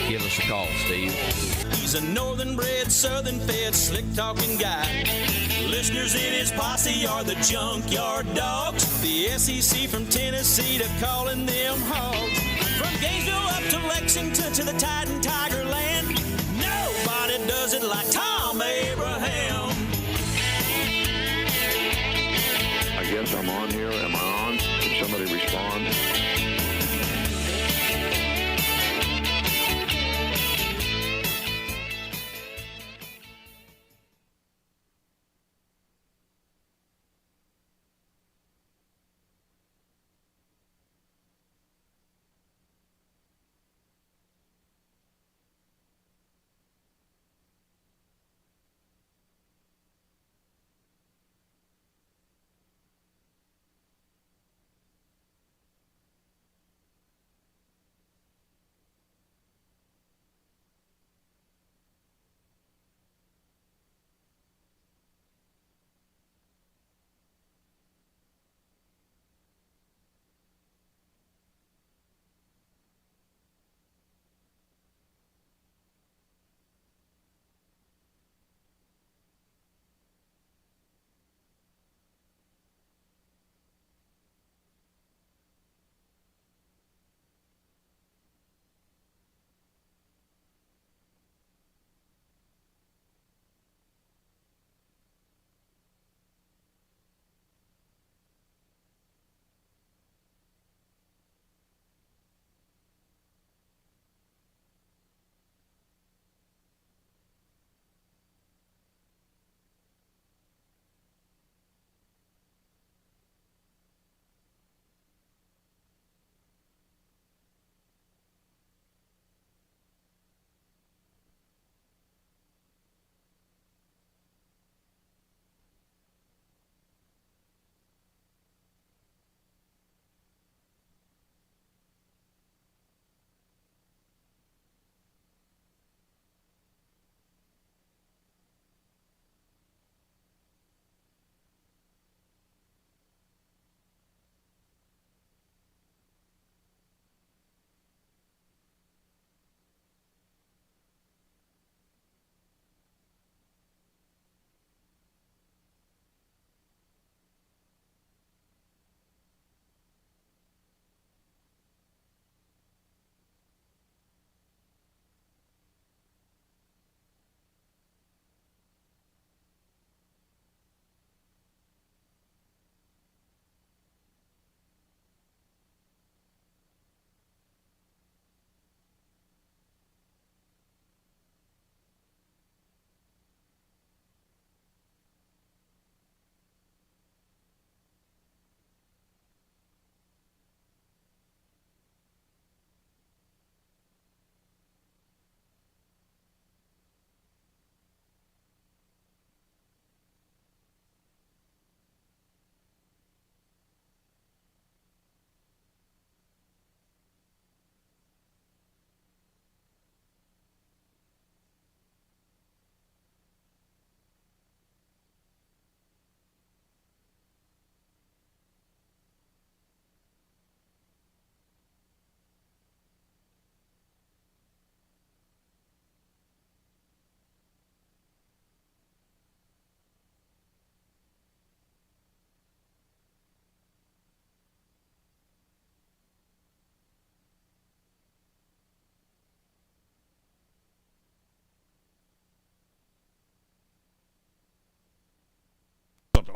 give us a call, Steve. He's a northern-bred, southern-fed, slick-talking guy. Listeners in his posse are the junkyard dogs. The SEC from Tennessee to calling them hogs. From Gainesville up to Lexington to the Tide and Tiger Land. Nobody does it like Thom Abraham. I guess I'm on here. Am I on? Can somebody respond?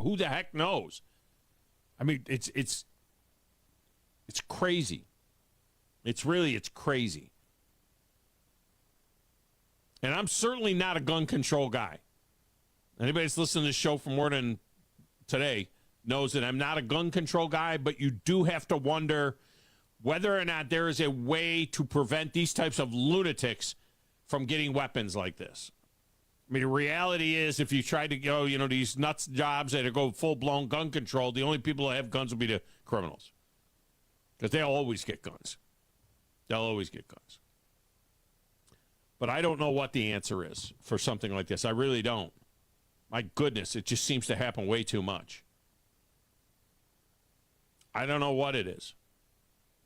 Who the heck knows? I mean, it's crazy. It's crazy. And I'm certainly not a gun control guy. Anybody that's listening to this show for more than today knows that I'm not a gun control guy, but you do have to wonder whether or not there is a way to prevent these types of lunatics from getting weapons like this. I mean, the reality is if you try to go, these nuts jobs that go full-blown gun control, the only people that have guns will be the criminals. Because they'll always get guns. They'll always get guns. But I don't know what the answer is for something like this. I really don't. My goodness, it just seems to happen way too much. I don't know what it is.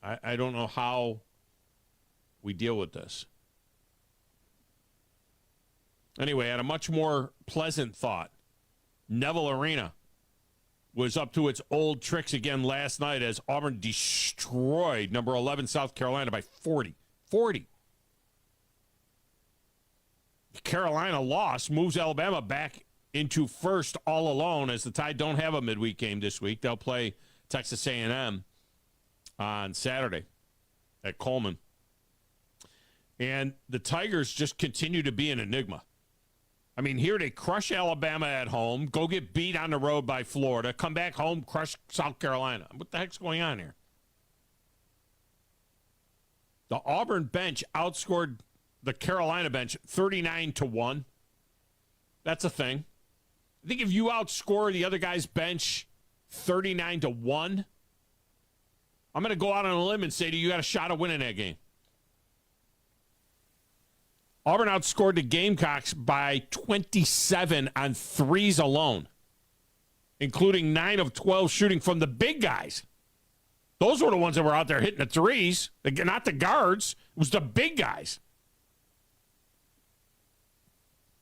I don't know how we deal with this. Anyway, I had a much more pleasant thought. Neville Arena was up to its old tricks again last night as Auburn destroyed number 11 South Carolina by 40. 40. Carolina loss moves Alabama back into first all alone as the Tide don't have a midweek game this week. They'll play Texas A&M on Saturday at Coleman. And the Tigers just continue to be an enigma. I mean, here they crush Alabama at home, go get beat on the road by Florida, come back home, crush South Carolina. What the heck's going on here? The Auburn bench outscored the Carolina bench 39-1. That's a thing. I think if you outscore the other guy's bench 39-1, I'm going to go out on a limb and say to you, got a shot of winning that game. Auburn outscored the Gamecocks by 27 on threes alone, including 9 of 12 shooting from the big guys. Those were the ones that were out there hitting the threes, not the guards. It was the big guys.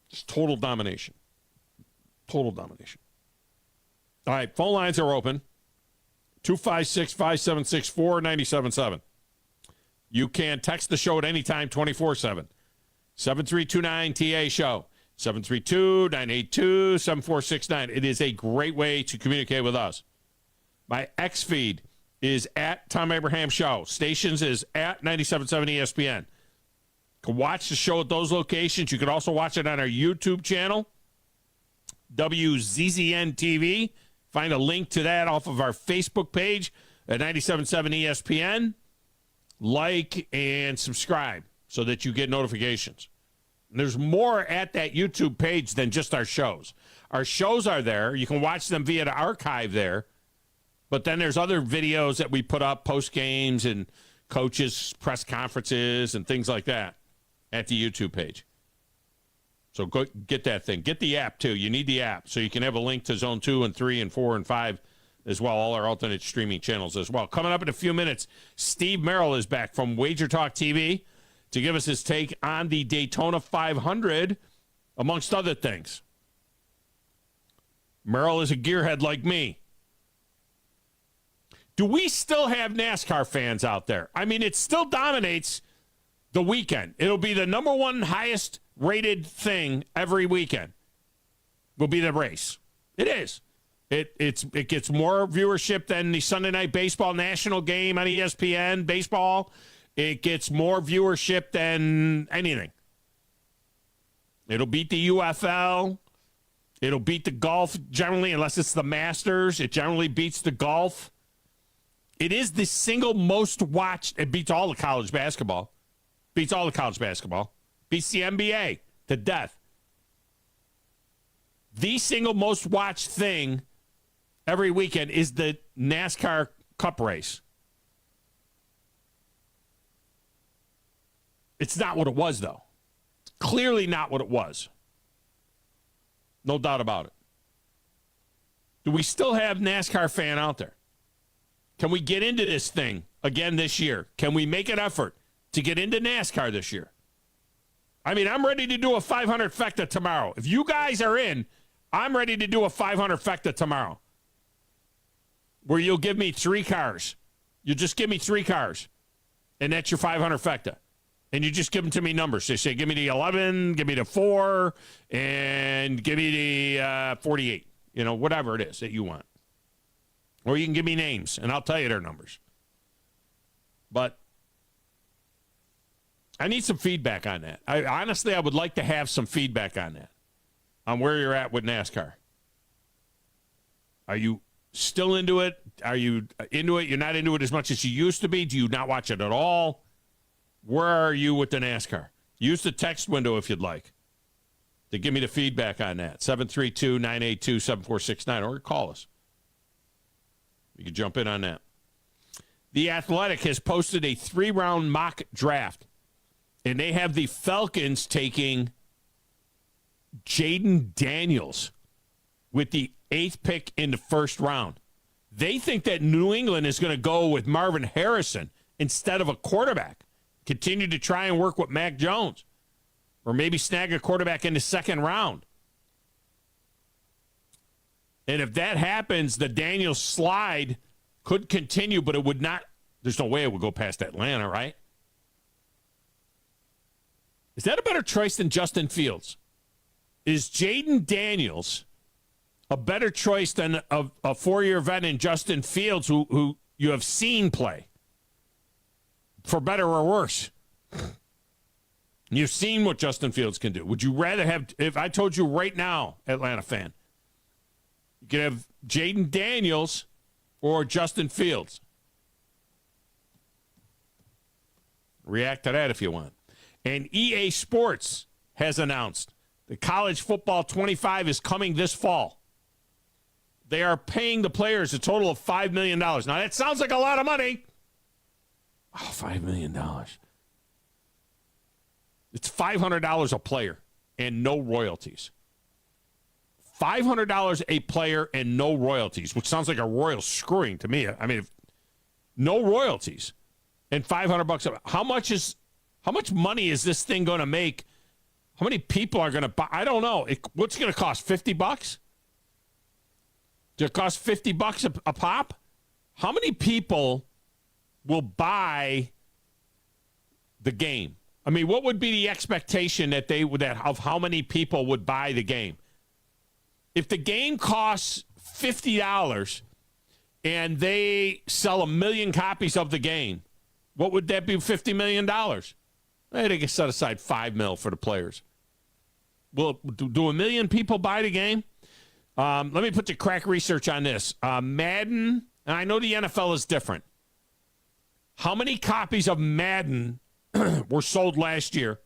Just total domination. Total domination. All right, phone lines are open. 256-576-4977. You can text the show at any time, 24/7. 7329-TA-SHOW. 732-982-7469. It is a great way to communicate with us. My X feed is at Thom Abraham Show. Stations is at 97.7 ESPN. You can watch the show at those locations. You can also watch it on our YouTube channel, WZZN TV. Find a link to that off of our Facebook page at 97.7 ESPN. Like and subscribe so that you get notifications. And there's more at that YouTube page than just our shows. Our shows are there. You can watch them via the archive there. But then there's other videos that we put up, post games and coaches' press conferences and things like that at the YouTube page. So go get that thing. Get the app, too. You need the app so you can have a link to Zone 2 and 3 and 4 and 5 as well, all our alternate streaming channels as well. Coming up in a few minutes, Steve Merril is back from WagerTalk TV to give us his take on the Daytona 500, amongst other things. Merril is a gearhead like me. Do we still have NASCAR fans out there? I mean, it still dominates the weekend. It'll be the number one highest rated thing every weekend. Will be the race. It is. It gets more viewership than the Sunday Night Baseball national game on ESPN baseball. It gets more viewership than anything. It'll beat the UFL. It'll beat the golf generally, unless it's the Masters. It generally beats the golf. It is the single most watched. It beats all the college basketball. Beats all the college basketball. Beats the NBA to death. The single most watched thing every weekend is the NASCAR Cup race. It's not what it was, though. Clearly not what it was. No doubt about it. Do we still have NASCAR fan out there? Can we get into this thing again this year? Can we make an effort to get into NASCAR this year? I mean, I'm ready to do a 500 fecta tomorrow. If you guys are in, I'm ready to do a 500 fecta tomorrow, where you'll give me 3 cars. You just give me 3 cars, and that's your 500 fecta. And you just give them to me numbers. They say, give me the 11, give me the 4, and give me the 48. You know, whatever it is that you want. Or you can give me names, and I'll tell you their numbers. But I need some feedback on that. Honestly, I would like to have some feedback on that, on where you're at with NASCAR. Are you still into it? Are you into it? You're not into it as much as you used to be? Do you not watch it at all? Where are you with the NASCAR? Use the text window if you'd like to give me the feedback on that. 732-982-7469, or call us. You can jump in on that. The Athletic has posted a 3-round mock draft, and they have the Falcons taking Jaden Daniels with the 8th pick in the first round. They think that New England is going to go with Marvin Harrison instead of a quarterback. Continue to try and work with Mac Jones. or maybe snag a quarterback in the second round. And if that happens, the Daniels slide could continue, but it would not. There's no way it would go past Atlanta, right? Is that a better choice than Justin Fields? Is Jaden Daniels a better choice than a four-year vet in Justin Fields who you have seen play? For better or worse. You've seen what Justin Fields can do. Would you rather have, if I told you right now, Atlanta fan, you could have Jaden Daniels or Justin Fields? React to that if you want. And EA Sports has announced that College Football 25 is coming this fall. They are paying the players a total of $5 million. Now, that sounds like a lot of money. Oh, $5 million. It's $500 a player and no royalties. $500 a player and no royalties, which sounds like a royal screwing to me. I mean, no royalties and $500. How much money is this thing going to make? How many people are going to buy? I don't know. What's it going to cost? $50? Does it cost $50 a pop? How many people will buy the game? I mean, what would be the expectation that of how many people would buy the game? If the game costs $50 and they sell 1 million copies of the game, what would that be? $50 million. They can set aside $5 million for the players. Will do 1 million people buy the game? Let me put the crack research on this. Madden, and I know the NFL is different. How many copies of Madden were sold last year?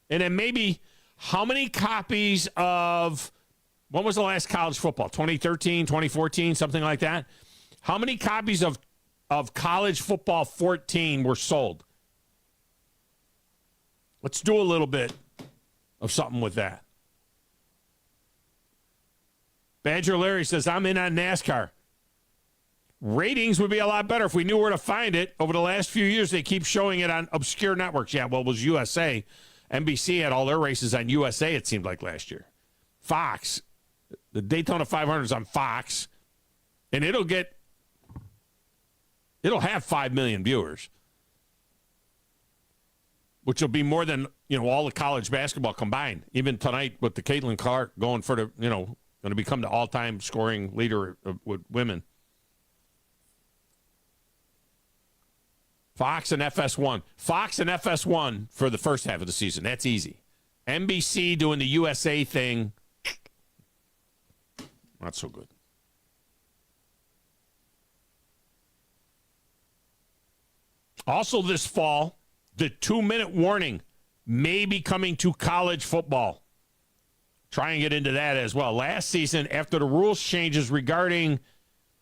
And then maybe how many copies of, when was the last college football? 2013, 2014, something like that? How many copies of college football 14 were sold? Let's do a little bit of something with that. Badger Larry says, I'm in on NASCAR. Ratings would be a lot better if we knew where to find it. Over the last few years, they keep showing it on obscure networks. Yeah, well, it was USA. NBC had all their races on USA, it seemed like last year. Fox. The Daytona 500 is on Fox. And it'll have 5 million viewers, which will be more than, all the college basketball combined. Even tonight with the Caitlin Clark going for the, going to become the all-time scoring leader with women. Fox and FS1. Fox and FS1 for the first half of the season. That's easy. NBC doing the USA thing. Not so good. Also this fall, the 2-minute warning may be coming to college football. Try and get into that as well. Last season, after the rules changes regarding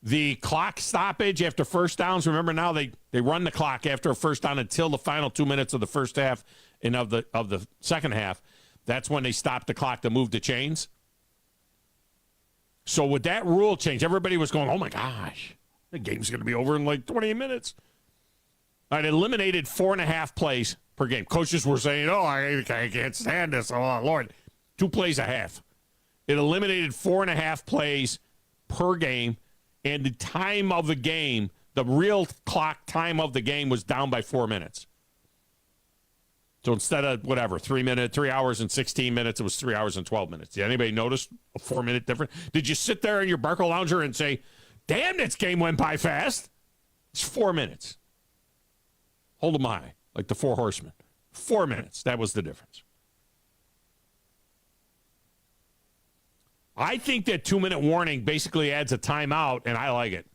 the clock stoppage after first downs, remember now they run the clock after a first down until the final 2 minutes of the first half and of the second half. That's when they stop the clock to move the chains. So with that rule change, everybody was going, oh my gosh, the game's going to be over in like 20 minutes. All right, eliminated 4.5 plays per game. Coaches were saying, oh, I can't stand this. Oh, Lord. 2 plays a half. It eliminated 4.5 plays per game, and the time of the game, the real clock time of the game was down by 4 minutes. So instead of 3 hours and 16 minutes, it was 3 hours and 12 minutes. Did anybody notice a 4-minute difference? Did you sit there in your Barco Lounger and say, damn, this game went by fast? It's 4 minutes. Hold them high, like the 4 horsemen. 4 minutes. That was the difference. I think that 2-minute warning basically adds a timeout, and I like it.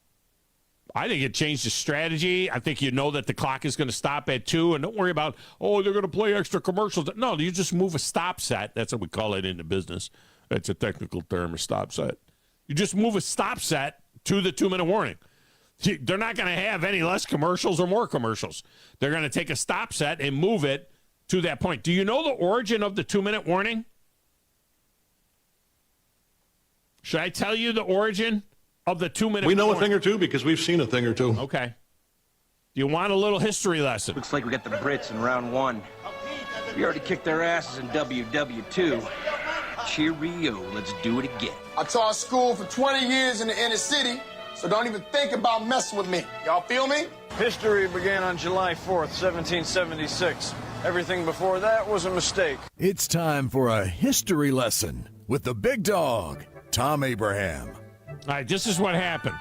I think it changed the strategy. I think you know that the clock is going to stop at 2, and don't worry about, they're going to play extra commercials. No, you just move a stop set. That's what we call it in the business. That's a technical term, a stop set. You just move a stop set to the 2-minute warning. They're not going to have any less commercials or more commercials. They're going to take a stop set and move it to that point. Do you know the origin of the 2-minute warning? Should I tell you the origin of the 2-minute warning? We know a thing or two because we've seen a thing or two. Okay. Do you want a little history lesson? Looks like we got the Brits in round 1. We already kicked their asses in WW2. Cheerio, let's do it again. I taught school for 20 years in the inner city, so don't even think about messing with me. Y'all feel me? History began on July 4th, 1776. Everything before that was a mistake. It's time for a history lesson with the big dog, Thom Abraham. All right, this is what happened.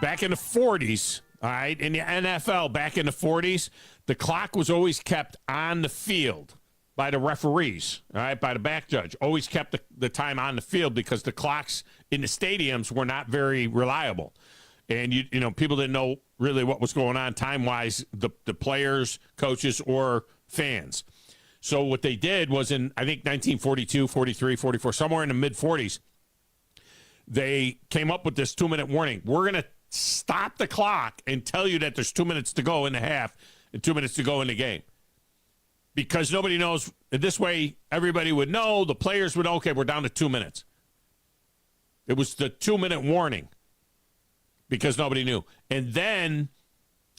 Back in the 40s, all right, in the NFL, back in the 40s, the clock was always kept on the field by the referees, all right, by the back judge. Always kept the time on the field because the clocks in the stadiums were not very reliable. And, you know, people didn't know really what was going on time-wise, the players, coaches, or fans. So what they did was in, I think, 1942, 43, 44, somewhere in the mid-40s, they came up with this 2-minute warning. We're going to stop the clock and tell you that there's 2 minutes to go in the half and 2 minutes to go in the game. Because nobody knows. This way, everybody would know. The players would know, okay, we're down to 2 minutes. It was the 2-minute warning because nobody knew. And then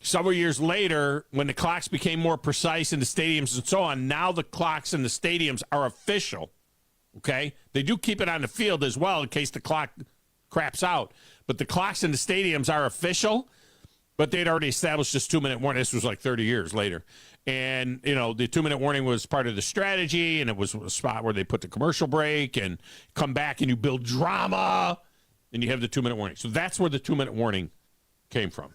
several years later, when the clocks became more precise in the stadiums and so on, now the clocks in the stadiums are official. Okay? They do keep it on the field as well in case the clock craps out. But the clocks in the stadiums are official, but they'd already established this 2-minute warning. This was like 30 years later. And, you know, the 2-minute warning was part of the strategy, and it was a spot where they put the commercial break and come back and you build drama, and you have the 2-minute warning. So that's where the 2-minute warning came from.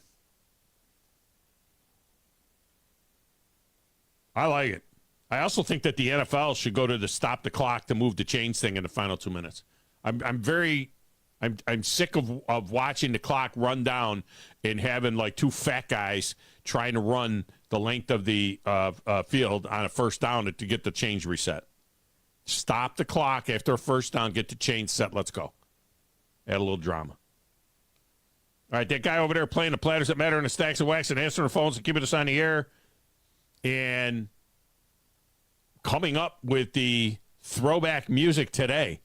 I like it. I also think that the NFL should go to the stop the clock to move the chains thing in the final 2 minutes. I'm sick of watching the clock run down and having like two fat guys trying to run the length of the field on a first down to get the change reset. Stop the clock after a first down, get the change set, let's go. Add a little drama. All right, that guy over there playing the platters that matter and the stacks of wax and answering the phones and keeping us on the air. And coming up with the throwback music today,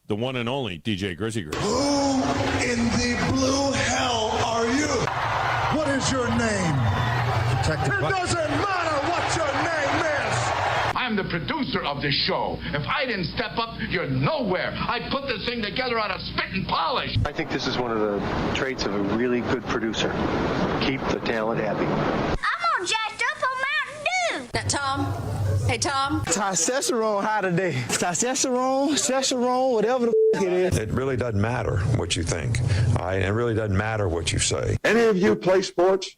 the one and only DJ Grizzy Grizz. Who in the blue hell are you? What is your name? Detective. It doesn't matter what your name is. I'm the producer of this show. If I didn't step up, you're nowhere. I put this thing together out of spit and polish. I think this is one of the traits of a really good producer. Keep the talent happy. I'm all jacked up on Mountain Dew. Now, Tom. Hey, Tom. Testosterone high today. Testosterone, whatever the it is. It really doesn't matter what you think. All right? It really doesn't matter what you say. Any of you play sports?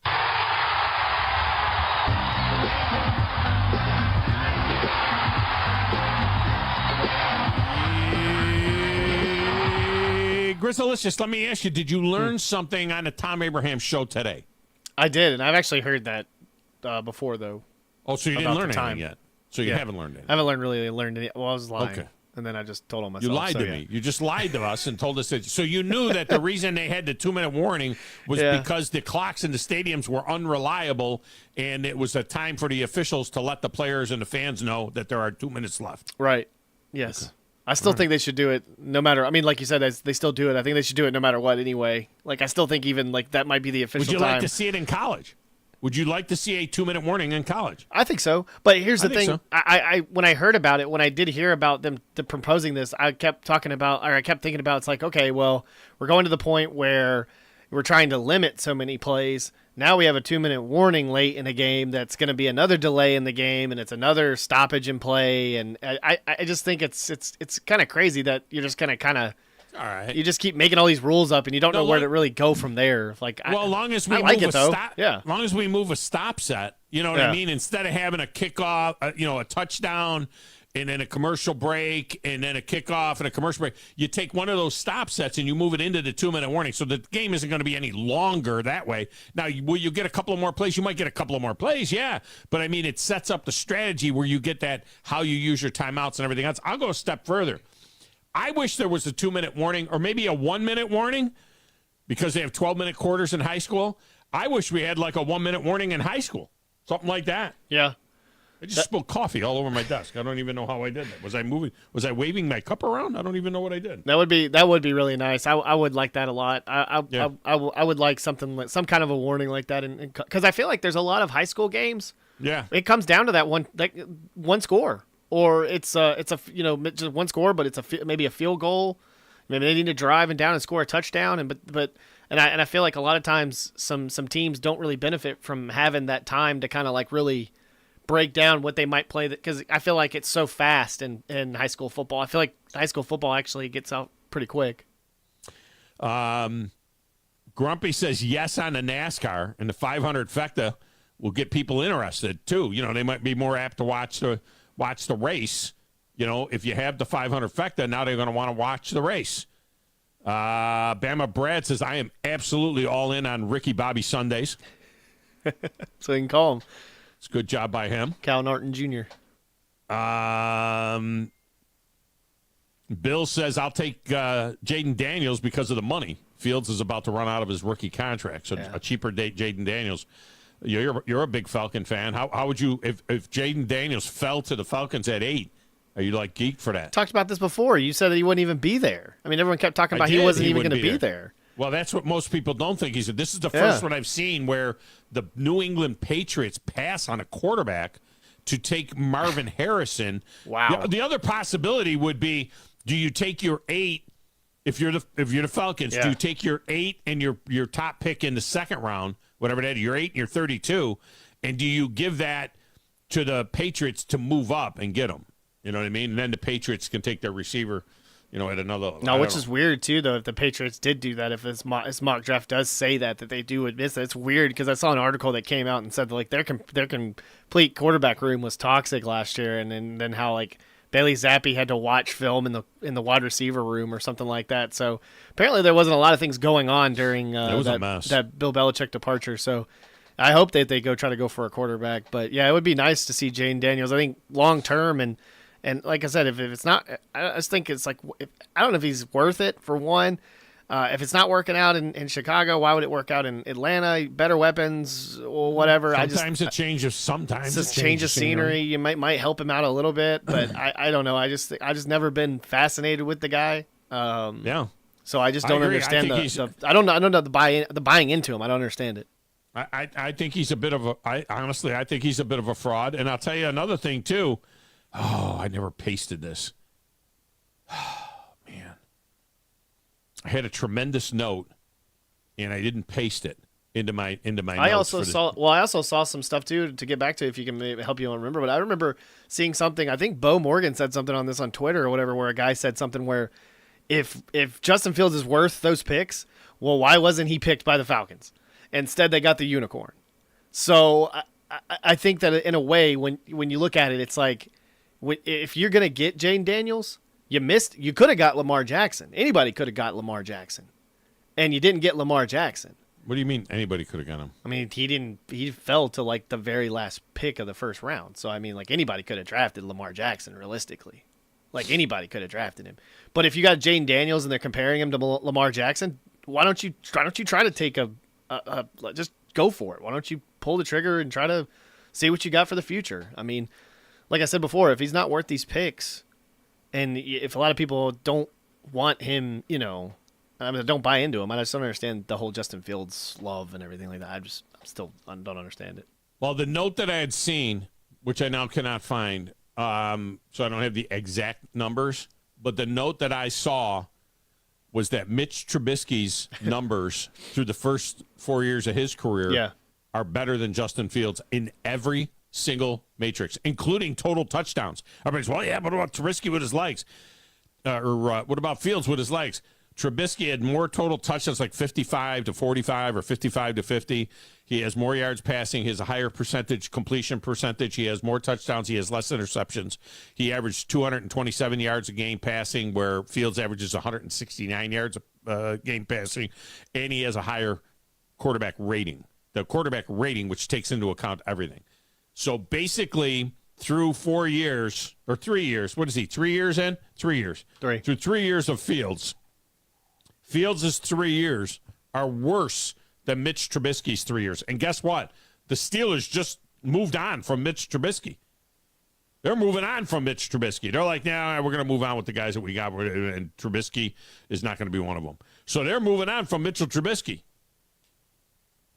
Grizzlicious, let me ask you, did you learn something on the Thom Abraham show today? I did, and I've actually heard that before, though. Oh, so you didn't learn anything yet? So you haven't learned anything? I haven't learned any. Well, I was lying. Okay. And then I just told on myself. You lied to me. You just lied to us and told us that. So you knew that the reason they had the 2-minute warning was because the clocks in the stadiums were unreliable, and it was a time for the officials to let the players and the fans know that there are 2 minutes left. Right. Yes. Okay. I still think they should do it no matter. I mean, like you said, they still do it. I think they should do it no matter what anyway. Like, I still think even like that might be the official time. Would you like to see it in college? Would you like to see a 2-minute warning in college? I think so. But here's the thing. So. I when I heard about it, when I did hear about them proposing this, I kept thinking about, it's like, okay, well, we're going to the point where we're trying to limit so many plays. Now we have a 2-minute warning late in a game that's going to be another delay in the game, and it's another stoppage in play. And I just think it's kind of crazy that you're just going to kind of, all right, you just keep making all these rules up, and you don't know where to really go from there. Like, well, as long as we like move it, though. As long as we move a stop set, you know what I mean. Instead of having a kickoff, a touchdown, and then a commercial break, and then a kickoff and a commercial break, you take one of those stop sets and you move it into the 2-minute warning, so the game isn't going to be any longer that way. Now, will you get a couple of more plays? You might get a couple of more plays, yeah. But, I mean, it sets up the strategy where you get that, how you use your timeouts and everything else. I'll go a step further. I wish there was a 2-minute warning or maybe a 1-minute warning because they have 12-minute quarters in high school. I wish we had like a 1-minute warning in high school, something like that. Yeah. I just spilled coffee all over my desk. I don't even know how I did that. Was I moving? Was I waving my cup around? I don't even know what I did. That would be really nice. I would like that a lot. I would like something like some kind of a warning like that, because I feel like there's a lot of high school games Yeah. It comes down to that one score, or it's just one score, but it's maybe a field goal. Maybe they need to drive and down and score a touchdown, and I feel like a lot of times some teams don't really benefit from having that time to kind of like really break down what they might play, because I feel like it's so fast in high school football. I feel like high school football actually gets out pretty quick. Grumpy says yes on the NASCAR, and the 500 fecta will get people interested too. They might be more apt to watch the race. If you have the 500 fecta, now they're going to want to watch the race. Bama Brad says, I am absolutely all in on Ricky Bobby Sundays. So you can call him. It's a good job by him. Cal Norton Jr. Bill says, I'll take Jaden Daniels because of the money. Fields is about to run out of his rookie contract, so a cheaper date, Jaden Daniels. You're a big Falcon fan. How would you, if Jaden Daniels fell to the Falcons at 8, are you like geek for that? Talked about this before. You said that he wouldn't even be there. I mean, everyone kept talking about he wasn't even going to be there. Well, that's what most people don't think. He said, this is the first one I've seen where the New England Patriots pass on a quarterback to take Marvin Harrison. Wow. The other possibility would be, do you take your 8 if you're the Falcons? Yeah. Do you take your 8 and your top pick in the second round, whatever that is, your 8 and your 32, and do you give that to the Patriots to move up and get them? You know what I mean? And then the Patriots can take their receiver, at another level. No, which is weird too, though. If the Patriots did do that, if this mock draft does say that they do admit that, it's weird because I saw an article that came out and said that, like their complete quarterback room was toxic last year, and then how like Bailey Zappi had to watch film in the wide receiver room or something like that. So apparently there wasn't a lot of things going on during that Bill Belichick departure. So I hope that they try to go for a quarterback. But yeah, it would be nice to see Jaden Daniels. I think long term and like I said, if it's not, I just think it's like, I don't know if he's worth it for one. If it's not working out in Chicago, why would it work out in Atlanta? Better weapons or whatever. Sometimes a change of scenery. You might help him out a little bit, but I don't know. I just never been fascinated with the guy. Yeah. So I just don't understand I don't know the buying into him. I don't understand it. I think he's a bit of I think he's a bit of a fraud. And I'll tell you another thing too. Oh, I never pasted this. Oh, man. I had a tremendous note, and I didn't paste it into my notes. I also saw some stuff too to get back to, if you can maybe help you remember. But I remember seeing something. I think Bo Morgan said something on this on Twitter or whatever, where a guy said something where if Justin Fields is worth those picks, well, why wasn't he picked by the Falcons? Instead, they got the unicorn. So I think that in a way, when you look at it, it's like, if you're gonna get Jaden Daniels, you could have got Lamar Jackson. Anybody could have got Lamar Jackson, and you didn't get Lamar Jackson. What do you mean anybody could have got him? I mean, he fell to like the very last pick of the first round. So I mean, like anybody could have drafted Lamar Jackson realistically. Like anybody could have drafted him. But if you got Jaden Daniels and they're comparing him to Lamar Jackson, why don't you try to take just go for it? Why don't you pull the trigger and try to see what you got for the future? I mean, like I said before, if he's not worth these picks, and if a lot of people don't want him, don't buy into him, I just don't understand the whole Justin Fields love and everything like that. I don't understand it. Well, the note that I had seen, which I now cannot find, so I don't have the exact numbers, but the note that I saw was that Mitch Trubisky's numbers through the first 4 years of his career are better than Justin Fields in every single matrix, including total touchdowns. Everybody's, well, yeah, but what about Trubisky with his legs? What about Fields with his legs? Trubisky had more total touchdowns, like 55 to 45 or 55 to 50. He has more yards passing. He has a higher completion percentage. He has more touchdowns. He has less interceptions. He averaged 227 yards a game passing, where Fields averages 169 yards a game passing. And he has a higher quarterback rating. The quarterback rating, which takes into account everything. So basically, through 4 years, or 3 years, what is he, 3 years in? 3 years. Through 3 years of Fields' 3 years are worse than Mitch Trubisky's 3 years. And guess what? The Steelers just moved on from Mitch Trubisky. They're moving on from Mitch Trubisky. They're like, nah, we're going to move on with the guys that we got, and Trubisky is not going to be one of them. So they're moving on from Mitchell Trubisky.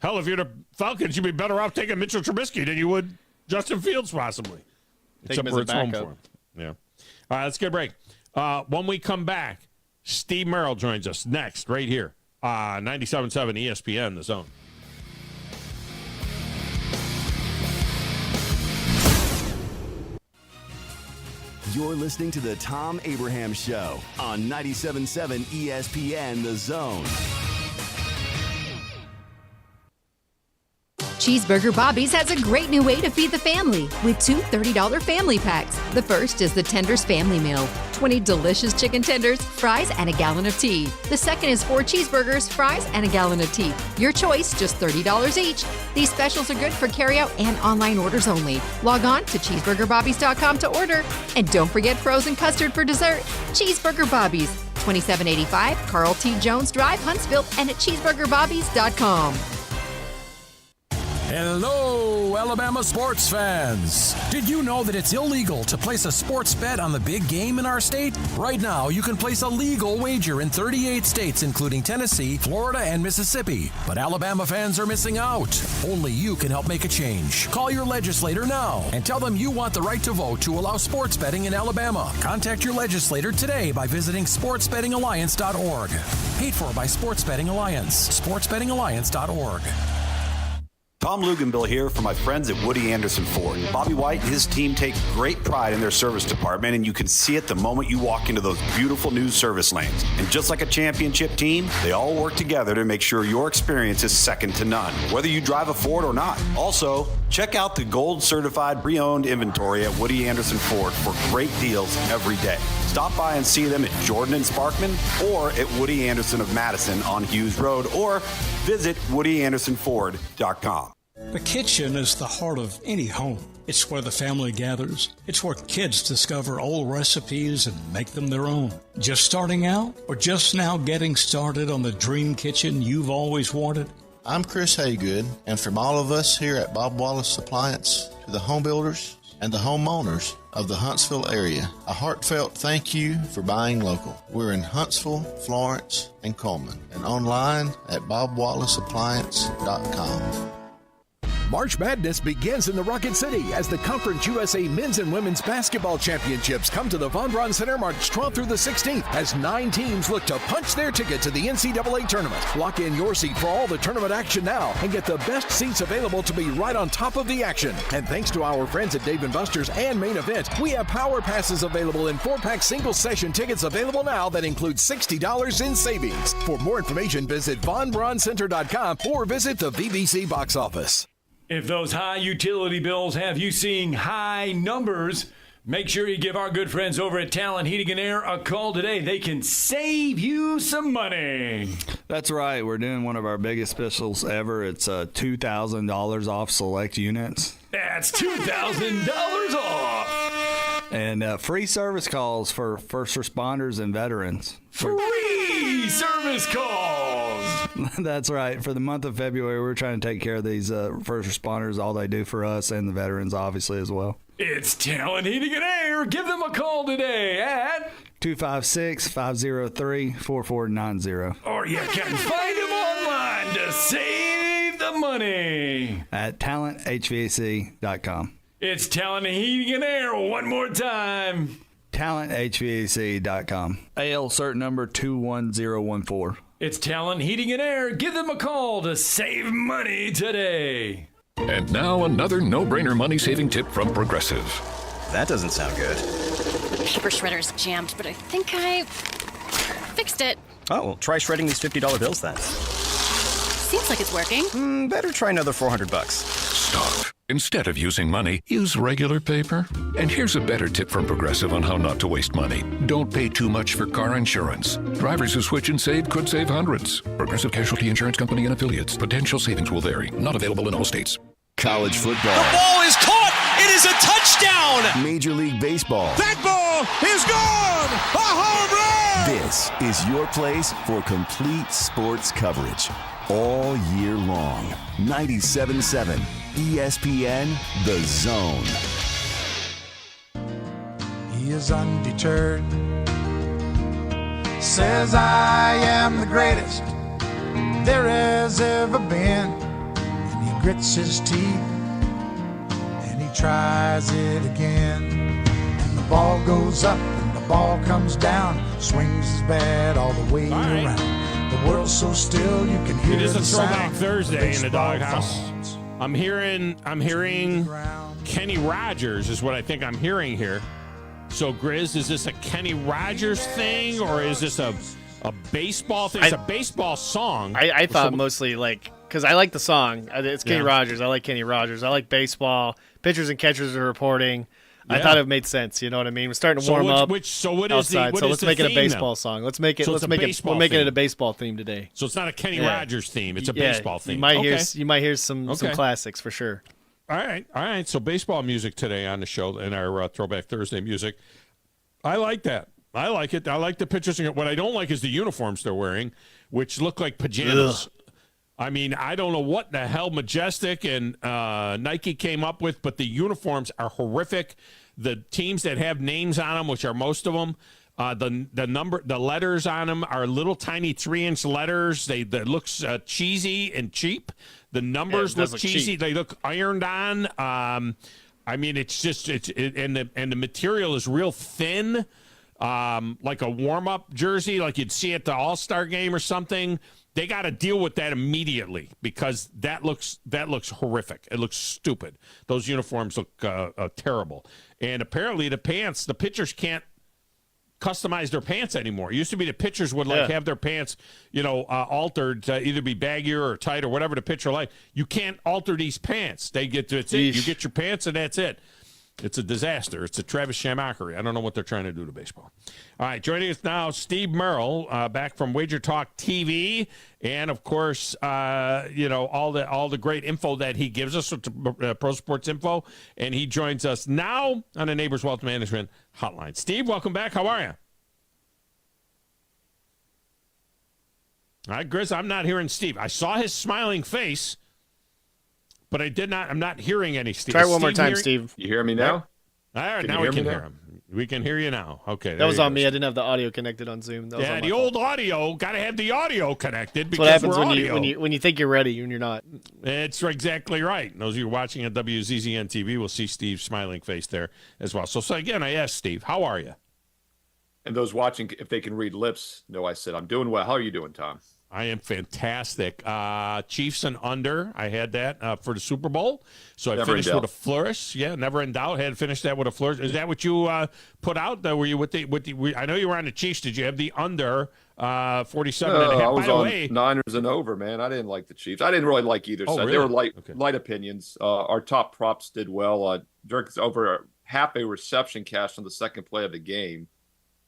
Hell, if you're the Falcons, you'd be better off taking Mitchell Trubisky than you would Justin Fields, possibly. Take him as a backup. Yeah. All right, let's get a break. When we come back, Steve Merril joins us next, right here. 97.7 ESPN, The Zone. You're listening to the Thom Abraham Show on 97.7 ESPN, The Zone. Cheeseburger Bobby's has a great new way to feed the family with 2 $30 family packs. The first is the Tenders Family Meal. 20 delicious chicken tenders, fries, and a gallon of tea. The second is 4 cheeseburgers, fries, and a gallon of tea. Your choice, just $30 each. These specials are good for carryout and online orders only. Log on to cheeseburgerbobbies.com to order. And don't forget frozen custard for dessert. Cheeseburger Bobbies, 2785 Carl T. Jones Drive, Huntsville, and at cheeseburgerbobbies.com. Hello, Alabama sports fans. Did you know that it's illegal to place a sports bet on the big game in our state? Right now, you can place a legal wager in 38 states, including Tennessee, Florida, and Mississippi. But Alabama fans are missing out. Only you can help make a change. Call your legislator now and tell them you want the right to vote to allow sports betting in Alabama. Contact your legislator today by visiting sportsbettingalliance.org. Paid for by Sports Betting Alliance. sportsbettingalliance.org. Tom Luganbill here for my friends at Woody Anderson Ford. Bobby White and his team take great pride in their service department, and you can see it the moment you walk into those beautiful new service lanes. And just like a championship team, they all work together to make sure your experience is second to none, whether you drive a Ford or not. Also, check out the gold certified pre-owned inventory at Woody Anderson Ford for great deals every day. Stop by and see them at Jordan and Sparkman or at Woody Anderson of Madison on Hughes Road, or visit WoodyAndersonFord.com. The kitchen is the heart of any home. It's where the family gathers. It's where kids discover old recipes and make them their own. Just starting out or just now getting started on the dream kitchen you've always wanted? I'm Chris Haygood, and from all of us here at Bob Wallace Appliance to the home builders and the homeowners of the Huntsville area, a heartfelt thank you for buying local. We're in Huntsville, Florence, and Coleman, and online at bobwallaceappliance.com. March Madness begins in the Rocket City as the Conference USA Men's and Women's Basketball Championships come to the Von Braun Center March 12th through the 16th as 9 teams look to punch their ticket to the NCAA tournament. Lock in your seat for all the tournament action now and get the best seats available to be right on top of the action. And thanks to our friends at Dave & Buster's and Main Event, we have Power Passes available and 4-pack single session tickets available now that include $60 in savings. For more information, visit VonBraunCenter.com or visit the VBC box office. If those high utility bills have you seeing high numbers, make sure you give our good friends over at Talent Heating and Air a call today. They can save you some money. That's right. We're doing one of our biggest specials ever. It's $2,000 off select units. That's $2,000 off. And free service calls for first responders and veterans. Free service calls. That's right. For the month of February, we're trying to take care of these first responders, all they do for us, and the veterans, obviously, as well. It's Talent Heating and Air. Give them a call today at 256-503-4490. Or you can find them online to save the money at talenthvac.com. It's Talent Heating and Air. One more time. talenthvac.com. AL cert number 21014. It's Talent Heating and Air. Give them a call to save money today. And now another no-brainer money-saving tip from Progressive. That doesn't sound good. Paper shredder's jammed, but I think I fixed it. Oh, well, try shredding these $50 bills then. Seems like it's working. Better try another $400. Stop. Instead of using money, use regular paper. And here's a better tip from Progressive on how not to waste money. Don't pay too much for car insurance. Drivers who switch and save could save hundreds. Progressive Casualty Insurance Company and Affiliates. Potential savings will vary. Not available in all states. College football. The ball is caught. It is a touchdown. Major League Baseball. That ball is gone. A home run. This is your place for complete sports coverage all year long. 97.7 ESPN, The Zone. He is undeterred. Says I am the greatest there has ever been. And he grits his teeth and he tries it again. And the ball goes up and the ball comes down. Swings his bat all the way around. The world's so still you can hear it is the a Throwback sound. Thursday in the Baseball doghouse. falls. I'm hearing Kenny Rogers is what I think I'm hearing here. So, Grizz, is this a Kenny Rogers thing, or is this a baseball thing? It's a baseball song. I thought mostly like, because I like the song. It's Kenny Rogers. I like Kenny Rogers. I like baseball. Pitchers and catchers are reporting. I thought it made sense. You know what I mean? We're starting to warm up. What is outside, the, so let's make it a baseball song. Let's make it. So let's make it. We're making it a baseball theme today. So it's not a Kenny Rogers theme. It's a baseball theme. You might hear some classics for sure. All right. So baseball music today on the show in our Throwback Thursday music. I like that. I like it. I like the pictures. What I don't like is the uniforms they're wearing, which look like pajamas. Ugh. I mean, I don't know what the hell Majestic and Nike came up with, but the uniforms are horrific. The teams that have names on them, which are most of them, the letters on them are little tiny 3-inch letters. They looks cheesy and cheap. The numbers look cheesy. Cheap. They look ironed on. I mean, it's just and the material is real thin, like a warm-up jersey, like you'd see at the All-Star game or something. They got to deal with that immediately because that looks horrific. It looks stupid. Those uniforms look terrible. And apparently the pitchers can't customize their pants anymore. It used to be the pitchers would have their pants, altered to either be baggier or tight or whatever the pitcher liked. You can't alter these pants. You get your pants and that's it. It's a disaster. It's a Travis Shamockery. I don't know what they're trying to do to baseball. All right, joining us now, Steve Merril, back from WagerTalk TV, and of course, all the great info that he gives us with Pro Sports Info, and he joins us now on the Neighbors Wealth Management Hotline. Steve, welcome back. How are you? All right, Grizz, I'm not hearing Steve. I saw his smiling face. But I'm not hearing any Steve. Try it one more time, Steve. You hear me now? All right, now we can hear him. We can hear you now. Okay. That was on me. I didn't have the audio connected on Zoom. Yeah, the old audio. Got to have the audio connected because what happens when you think you're ready and you're not. It's exactly right. Those of you watching at WZZN TV will see Steve's smiling face there as well. So again, I asked Steve, how are you? And those watching, if they can read lips, know I said, I'm doing well. How are you doing, Tom? I am fantastic. Chiefs and under. I had that for the Super Bowl. So I finished with a flourish. Yeah, never in doubt. Had finished that with a flourish. Is that what you put out? Were you with the? I know you were on the Chiefs. Did you have the under 47 and a half? I was on Niners and over, man. I didn't like the Chiefs. I didn't really like either side. Really? They were light opinions. Our top props did well. Dirk's over half a reception catch on the second play of the game.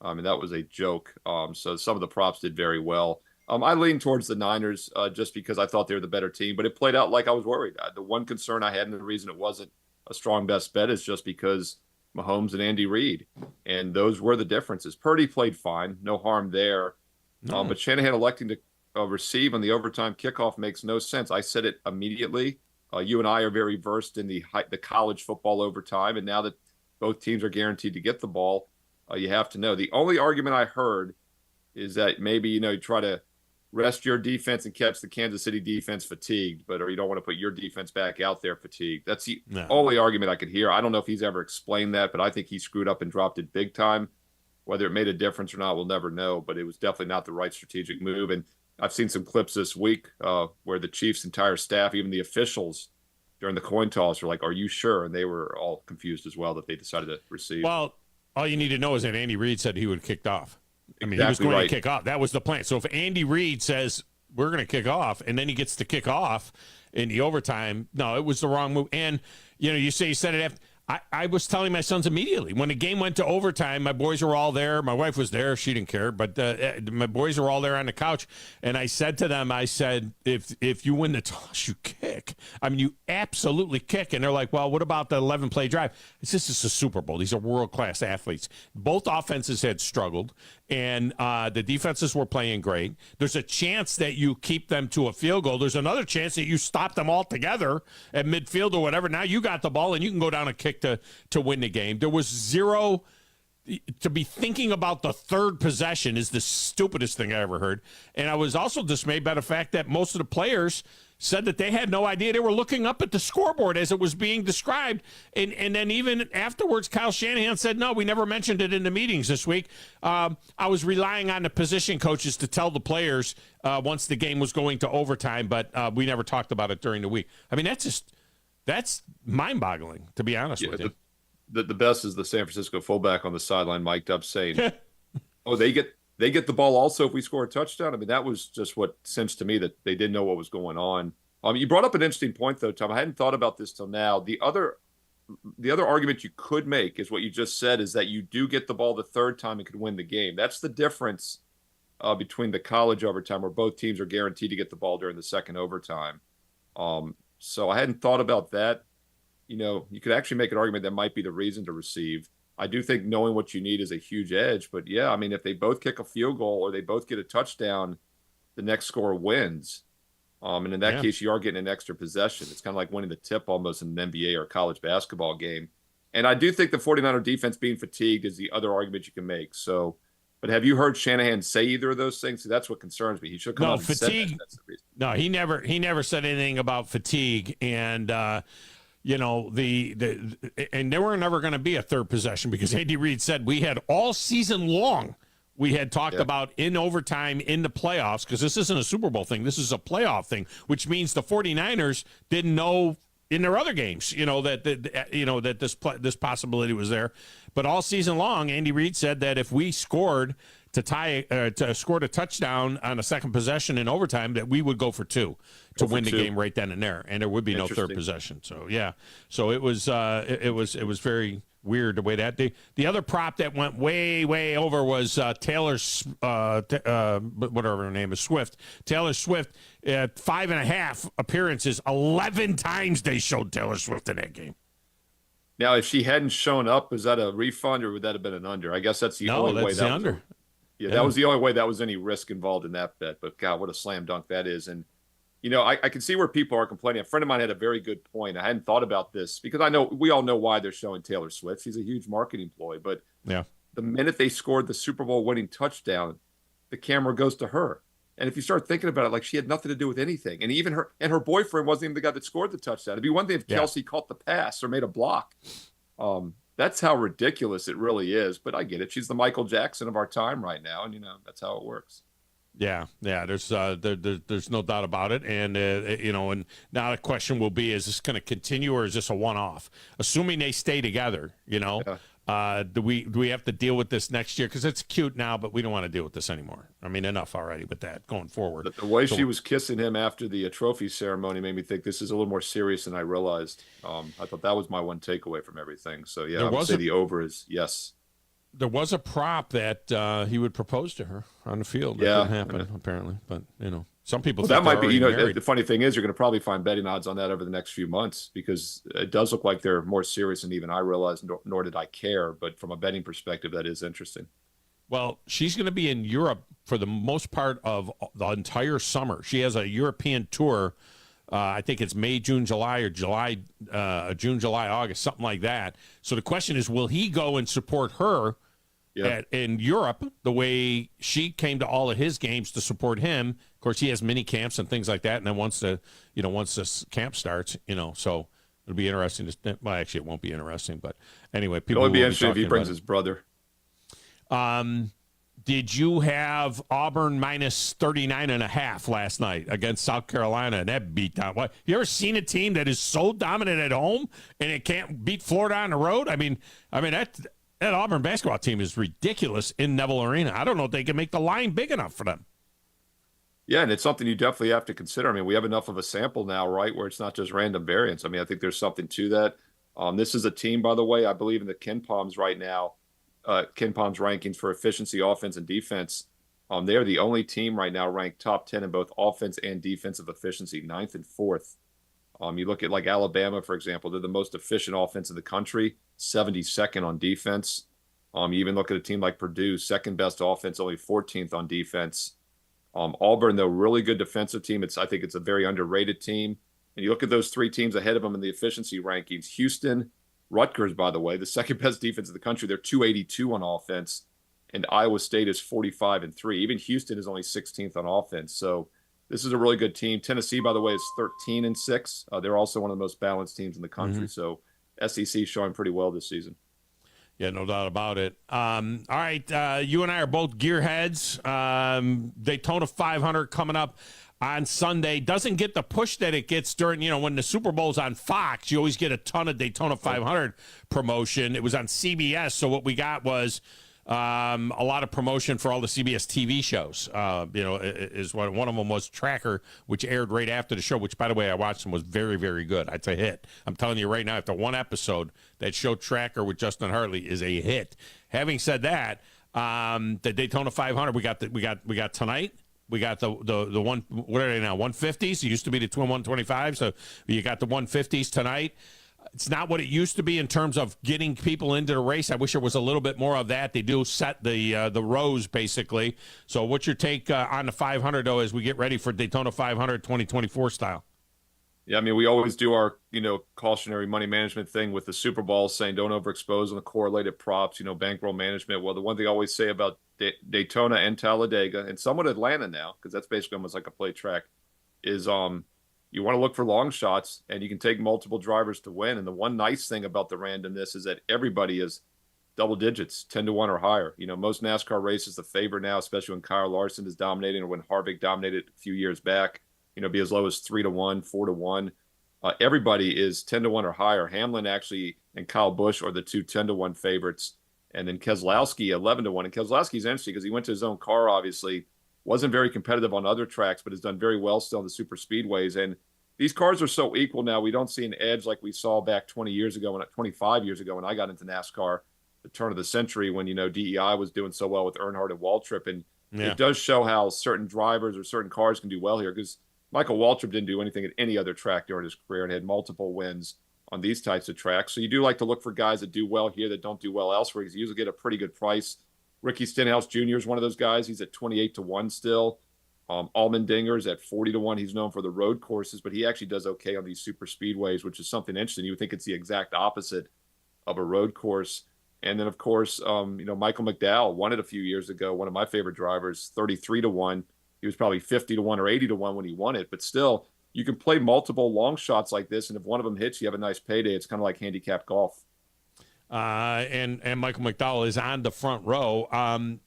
And that was a joke. So some of the props did very well. I leaned towards the Niners just because I thought they were the better team, but it played out like I was worried. The one concern I had, and the reason it wasn't a strong best bet, is just because Mahomes and Andy Reid, and those were the differences. Purdy played fine, no harm there, but Shanahan electing to receive on the overtime kickoff makes no sense. I said it immediately. You and I are very versed in the college football overtime, and now that both teams are guaranteed to get the ball, you have to know. The only argument I heard is that maybe you try to rest your defense and catch the Kansas City defense fatigued, or you don't want to put your defense back out there fatigued. That's the only argument I could hear. I don't know if he's ever explained that, but I think he screwed up and dropped it big time. Whether it made a difference or not, we'll never know, but it was definitely not the right strategic move. And I've seen some clips this week where the Chiefs' entire staff, even the officials during the coin toss, were like, "Are you sure?" And they were all confused as well that they decided to receive. Well, all you need to know is that Andy Reid said he would have kicked off. I mean, he was going to kick off. That was the plan. So if Andy Reid says we're going to kick off, and then he gets to kick off in the overtime, no, it was the wrong move. And, you say you said it after. I was telling my sons immediately. When the game went to overtime, my boys were all there. My wife was there. She didn't care. But my boys were all there on the couch. And I said to them, if you win the toss, you kick. I mean, you absolutely kick. And they're like, well, what about the 11-play drive? This is a Super Bowl. These are world-class athletes. Both offenses had struggled. And the defenses were playing great. There's a chance that you keep them to a field goal. There's another chance that you stop them all together at midfield or whatever. Now you got the ball, and you can go down and kick to win the game. There was zero. To be thinking about the third possession is the stupidest thing I ever heard. And I was also dismayed by the fact that most of the players said that they had no idea. They were looking up at the scoreboard as it was being described. And then even afterwards, Kyle Shanahan said, no, we never mentioned it in the meetings this week. I was relying on the position coaches to tell the players once the game was going to overtime, but we never talked about it during the week. I mean, that's mind-boggling, to be honest with you. The best is the San Francisco fullback on the sideline mic'd up saying, oh, they get the ball also if we score a touchdown. I mean, that was just what seems to me that they didn't know what was going on. You brought up an interesting point, though, Tom. I hadn't thought about this till now. The other argument you could make is what you just said, is that you do get the ball the third time and could win the game. That's the difference between the college overtime, where both teams are guaranteed to get the ball during the second overtime. So I hadn't thought about that. You could actually make an argument that might be the reason to receive. I do think knowing what you need is a huge edge. But, yeah, I mean, if they both kick a field goal or they both get a touchdown, the next scorer wins. And in that case, you are getting an extra possession. It's kind of like winning the tip almost in an NBA or college basketball game. And I do think the 49er defense being fatigued is the other argument you can make. So, but have you heard Shanahan say either of those things? So that's what concerns me. He should come out and fatigue. say that's the reason. No, he never said anything about fatigue. And, and there were never going to be a third possession because Andy Reid said we had all season long. We had talked about in overtime in the playoffs, because this isn't a Super Bowl thing. This is a playoff thing, which means the 49ers didn't know in their other games, that this possibility was there. But all season long, Andy Reid said that if we scored scored a touchdown on a second possession in overtime, that we would go for two to win the game right then and there, and there would be no third possession. So it was very weird the way that the other prop that went way over was Taylor's whatever her name is, Swift. Taylor Swift at 5.5 appearances, 11 times they showed Taylor Swift in that game. Now, if she hadn't shown up, is that a refund or would that have been an under? I guess that's the only way that was under. That was the only way that was any risk involved in that bet. But God, what a slam dunk that is. And I can see where people are complaining. A friend of mine had a very good point. I hadn't thought about this because we all know why they're showing Taylor Swift. She's a huge marketing ploy. But the minute they scored the Super Bowl winning touchdown, the camera goes to her. And if you start thinking about it, like she had nothing to do with anything. And even her boyfriend wasn't even the guy that scored the touchdown. It'd be one thing if Kelsey caught the pass or made a block. That's how ridiculous it really is. But I get it. She's the Michael Jackson of our time right now. And, that's how it works. Yeah. There's no doubt about it, and and now the question will be: is this going to continue, or is this a one-off? Assuming they stay together, do we have to deal with this next year? Because it's cute now, but we don't want to deal with this anymore. I mean, enough already with that going forward. But the way she was kissing him after the trophy ceremony made me think this is a little more serious than I realized. I thought that was my one takeaway from everything. So I would say the over is yes. There was a prop that he would propose to her on the field. That didn't happen, apparently. But, some people think that might be, married. The funny thing is you're going to probably find betting odds on that over the next few months because it does look like they're more serious than even I realized, nor did I care. But from a betting perspective, that is interesting. Well, she's going to be in Europe for the most part of the entire summer. She has a European tour. I think it's May, June, July, or June, July, August, something like that. So the question is, will he go and support her in Europe the way she came to all of his games to support him? Of course, he has mini camps and things like that. And then once this camp starts, so it'll be interesting. Well, actually, it won't be interesting. But anyway, people will be interesting if he brings his brother. Did you have Auburn minus 39.5 last night against South Carolina, and that beat down? What, you ever seen a team that is so dominant at home and it can't beat Florida on the road? I mean that Auburn basketball team is ridiculous in Neville Arena. I don't know if they can make the line big enough for them. Yeah, and it's something you definitely have to consider. I mean, we have enough of a sample now, right, where it's not just random variance. I mean, I think there's something to that. This is a team, by the way, I believe in the KenPom's right now. KenPom's rankings for efficiency, offense, and defense. They are the only team right now ranked top 10 in both offense and defensive efficiency, 9th and 4th. You look at like Alabama, for example, they're the most efficient offense in the country, 72nd on defense. You even look at a team like Purdue, second best offense, only 14th on defense. Auburn, though, really good defensive team. I think it's a very underrated team. And you look at those three teams ahead of them in the efficiency rankings. Houston, Rutgers, by the way, the second best defense in the country. They're 282 on offense, and Iowa State is 45-3. Even Houston is only 16th on offense. So this is a really good team. Tennessee, by the way, is 13-6. They're also one of the most balanced teams in the country. So SEC showing pretty well this season. Yeah, no doubt about it. All right, you and I are both gearheads. Daytona 500 coming up on Sunday. Doesn't get the push that it gets during, when the Super Bowl's on Fox. You always get a ton of Daytona 500 promotion. It was on CBS, so what we got was a lot of promotion for all the CBS TV shows. Is one of them was Tracker, which aired right after the show, which, by the way, I watched and was very, very good. It's a hit. I'm telling you right now, after one episode, that show Tracker with Justin Hartley is a hit. Having said that, the Daytona 500 we got tonight. We got the one, what are they now, 150s? It used to be the twin 125, so you got the 150s tonight. It's not what it used to be in terms of getting people into the race. I wish there was a little bit more of that. They do set the rows, basically. So what's your take on the 500, though, as we get ready for Daytona 500 2024 style? Yeah, I mean, we always do our, cautionary money management thing with the Super Bowl, saying don't overexpose on the correlated props, bankroll management. Well, the one thing I always say about Daytona and Talladega, and somewhat Atlanta now, because that's basically almost like a play track, is you want to look for long shots, and you can take multiple drivers to win. And the one nice thing about the randomness is that everybody is double digits, 10-1 or higher. Most NASCAR races, the favorite now, especially when Kyle Larson is dominating or when Harvick dominated a few years back, be as low as 3-1, 4-1. Everybody is 10-1 or higher. Hamlin actually and Kyle Busch are the two 10-1 favorites. And then Keselowski 11-1. And Keselowski's interesting because he went to his own car, obviously. Wasn't very competitive on other tracks, but has done very well still in the super speedways. And these cars are so equal now. We don't see an edge like we saw back 25 years ago when I got into NASCAR, the turn of the century, when, DEI was doing so well with Earnhardt and Waltrip. And it does show how certain drivers or certain cars can do well here, because Michael Waltrip didn't do anything at any other track during his career and had multiple wins on these types of tracks. So you do like to look for guys that do well here that don't do well elsewhere, because you usually get a pretty good price. Ricky Stenhouse Jr. is one of those guys. He's at 28-1 still. Allmendinger's at 40-1. He's known for the road courses, but he actually does okay on these super speedways, which is something interesting. You would think it's the exact opposite of a road course. And then, of course, Michael McDowell won it a few years ago. One of my favorite drivers, 33-1. He was probably 50-1 or 80-1 when he won it. But still, you can play multiple long shots like this, and if one of them hits, you have a nice payday. It's kind of like handicap golf. And Michael McDowell is on the front row. I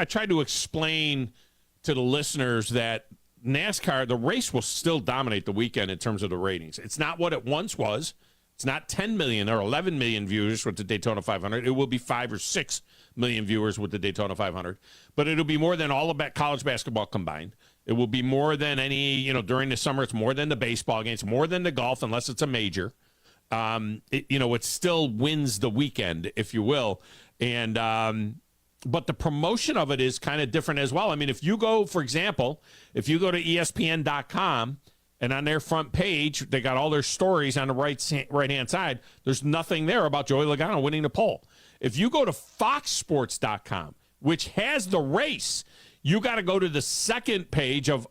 tried to explain to the listeners that NASCAR, the race will still dominate the weekend in terms of the ratings. It's not what it once was. It's not 10 million or 11 million viewers with the Daytona 500. It will be 5 or 6 million viewers with the Daytona 500. But it'll be more than all of college basketball combined. It will be more than any, during the summer, it's more than the baseball games, more than the golf, unless it's a major. It still wins the weekend, if you will. And but the promotion of it is kind of different as well. I mean, if you go, for example, to ESPN.com, and on their front page, they got all their stories on the right-hand side. There's nothing there about Joey Logano winning the pole. If you go to FoxSports.com, which has the race, you got to go to the second page of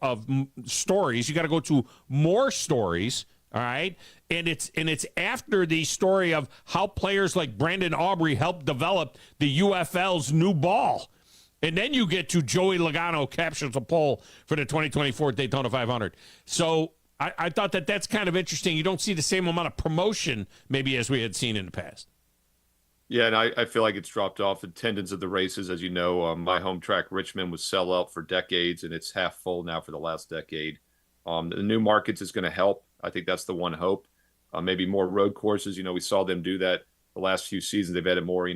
stories. You got to go to more stories, all right? And it's after the story of how players like Brandon Aubrey helped develop the UFL's new ball. And then you get to Joey Logano captures a pole for the 2024 Daytona 500. So I thought that's kind of interesting. You don't see the same amount of promotion maybe as we had seen in the past. Yeah, and I feel like it's dropped off attendance of the races. As you know, my home track, Richmond, was sell out for decades, and it's half full now for the last decade. The new markets is going to help. I think that's the one hope. Maybe more road courses. We saw them do that the last few seasons. They've added more,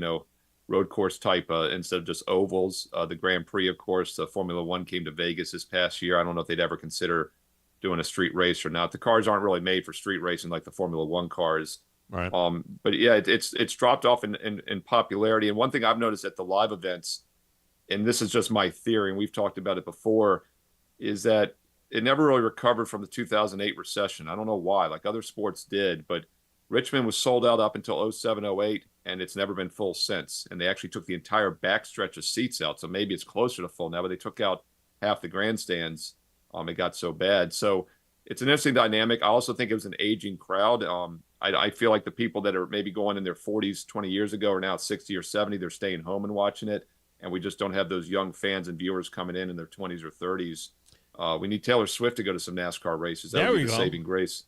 road course type instead of just ovals. The Grand Prix, of course, the Formula One came to Vegas this past year. I don't know if they'd ever consider doing a street race or not. The cars aren't really made for street racing like the Formula One cars. Right. But yeah, it's dropped off in popularity. And one thing I've noticed at the live events, and this is just my theory, and we've talked about it before, is that it never really recovered from the 2008 recession. I don't know why, like other sports did, but Richmond was sold out up until 07, 08, and it's never been full since. And they actually took the entire backstretch of seats out. So maybe it's closer to full now, but they took out half the grandstands. It got so bad. So it's an interesting dynamic. I also think it was an aging crowd. I feel like the people that are maybe going in their 40s 20 years ago are now 60 or 70. They're staying home and watching it. And we just don't have those young fans and viewers coming in their 20s or 30s. We need Taylor Swift to go to some NASCAR races. That There would be we the go. saving grace.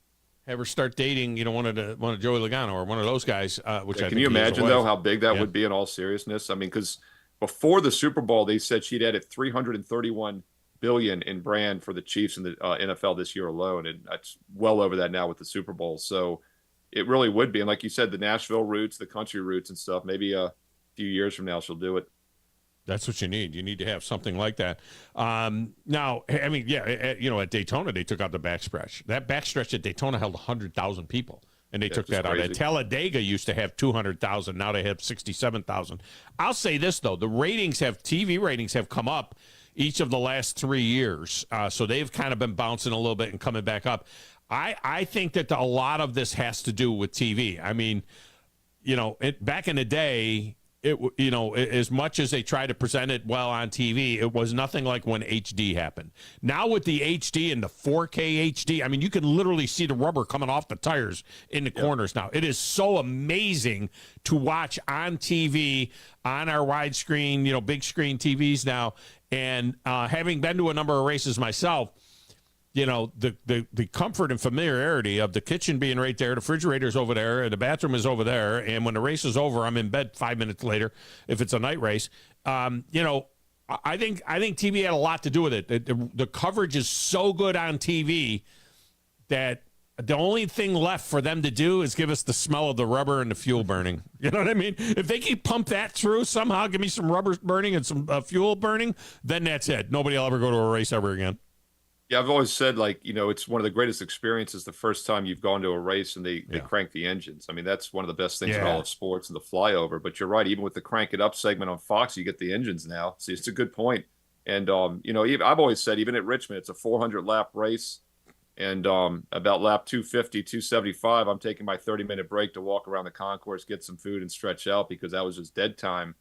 Have her start dating, one of Joey Logano or one of those guys. Which I Can think you he has a imagine wife. though how big that would be in all seriousness? I mean, because before the Super Bowl, they said she'd added $331 billion in brand for the Chiefs in the NFL this year alone, and that's well over that now with the Super Bowl. So it really would be. And like you said, the Nashville roots, the country roots and stuff. Maybe a few years from now, she'll do it. That's what you need. You need to have something like that. Now, I mean, at Daytona, they took out the backstretch. That backstretch at Daytona held 100,000 people, and they took that out. At Talladega used to have 200,000. Now they have 67,000. I'll say this, though. The TV ratings have come up each of the last 3 years. So they've kind of been bouncing a little bit and coming back up. I think that a lot of this has to do with TV. I mean, back in the day, as much as they try to present it well on TV, it was nothing like when HD happened. Now with the HD and the 4K HD, I mean, you can literally see the rubber coming off the tires in the corners now. It is so amazing to watch on TV, on our widescreen, big screen TVs now. And having been to a number of races myself, the comfort and familiarity of the kitchen being right there, the refrigerator's over there, and the bathroom is over there, and when the race is over, I'm in bed 5 minutes later if it's a night race. I think TV had a lot to do with it. The coverage is so good on TV that the only thing left for them to do is give us the smell of the rubber and the fuel burning. You know what I mean? If they can pump that through somehow, give me some rubber burning and some fuel burning, then that's it. Nobody will ever go to a race ever again. Yeah, I've always said, it's one of the greatest experiences the first time you've gone to a race and they crank the engines. I mean, that's one of the best things in all of sports and the flyover. But you're right, even with the Crank It Up segment on Fox, you get the engines now. So it's a good point. And, I've always said, even at Richmond, it's a 400-lap race. And about lap 250, 275, I'm taking my 30-minute break to walk around the concourse, get some food, and stretch out because that was just dead time.